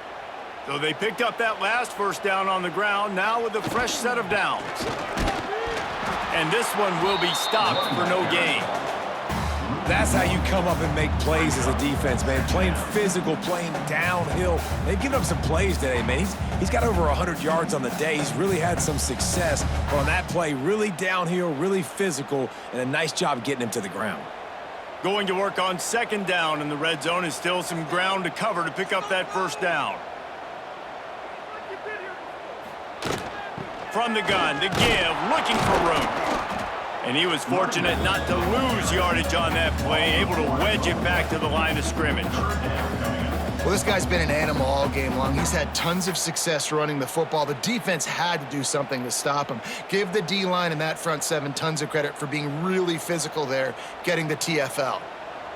So they picked up that last first down on the ground, now with a fresh set of downs. And this one will be stopped for no gain. That's how you come up and make plays as a defense, man. Playing physical, playing downhill. They've given up some plays today, man. He's got over 100 yards on the day. He's really had some success. But on that play, really downhill, really physical, and a nice job getting him to the ground. Going to work on second down in the red zone is still some ground to cover to pick up that first down. From the gun, the give, looking for room. And he was fortunate not to lose yardage on that play, able to wedge it back to the line of scrimmage. Well, this guy's been an animal all game long. He's had tons of success running the football. The defense had to do something to stop him. Give the D-line and that front seven tons of credit for being really physical there, getting the TFL.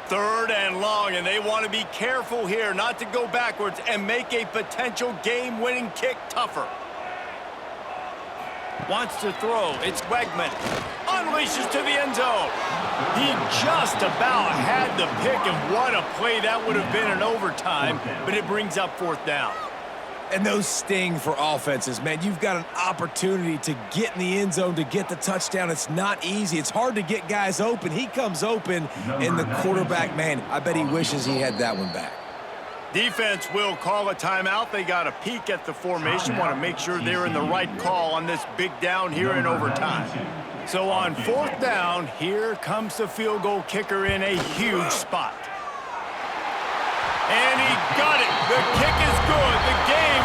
Third and long, and they want to be careful here not to go backwards and make a potential game-winning kick tougher. Wants to throw. It's Wegman. Unleashes to the end zone. He just about had the pick, and what a play that would have been in overtime, but it brings up fourth down. And those sting for offenses, man. You've got an opportunity to get in the end zone, to get the touchdown. It's not easy. It's hard to get guys open. He comes open, and the quarterback, man, I bet he wishes he had that one back. Defense will call a timeout. They got a peek at the formation, want to make sure they're in the right call on this big down here in overtime. So on fourth down, here comes the field goal kicker in a huge spot. And he got it. The kick is good. The game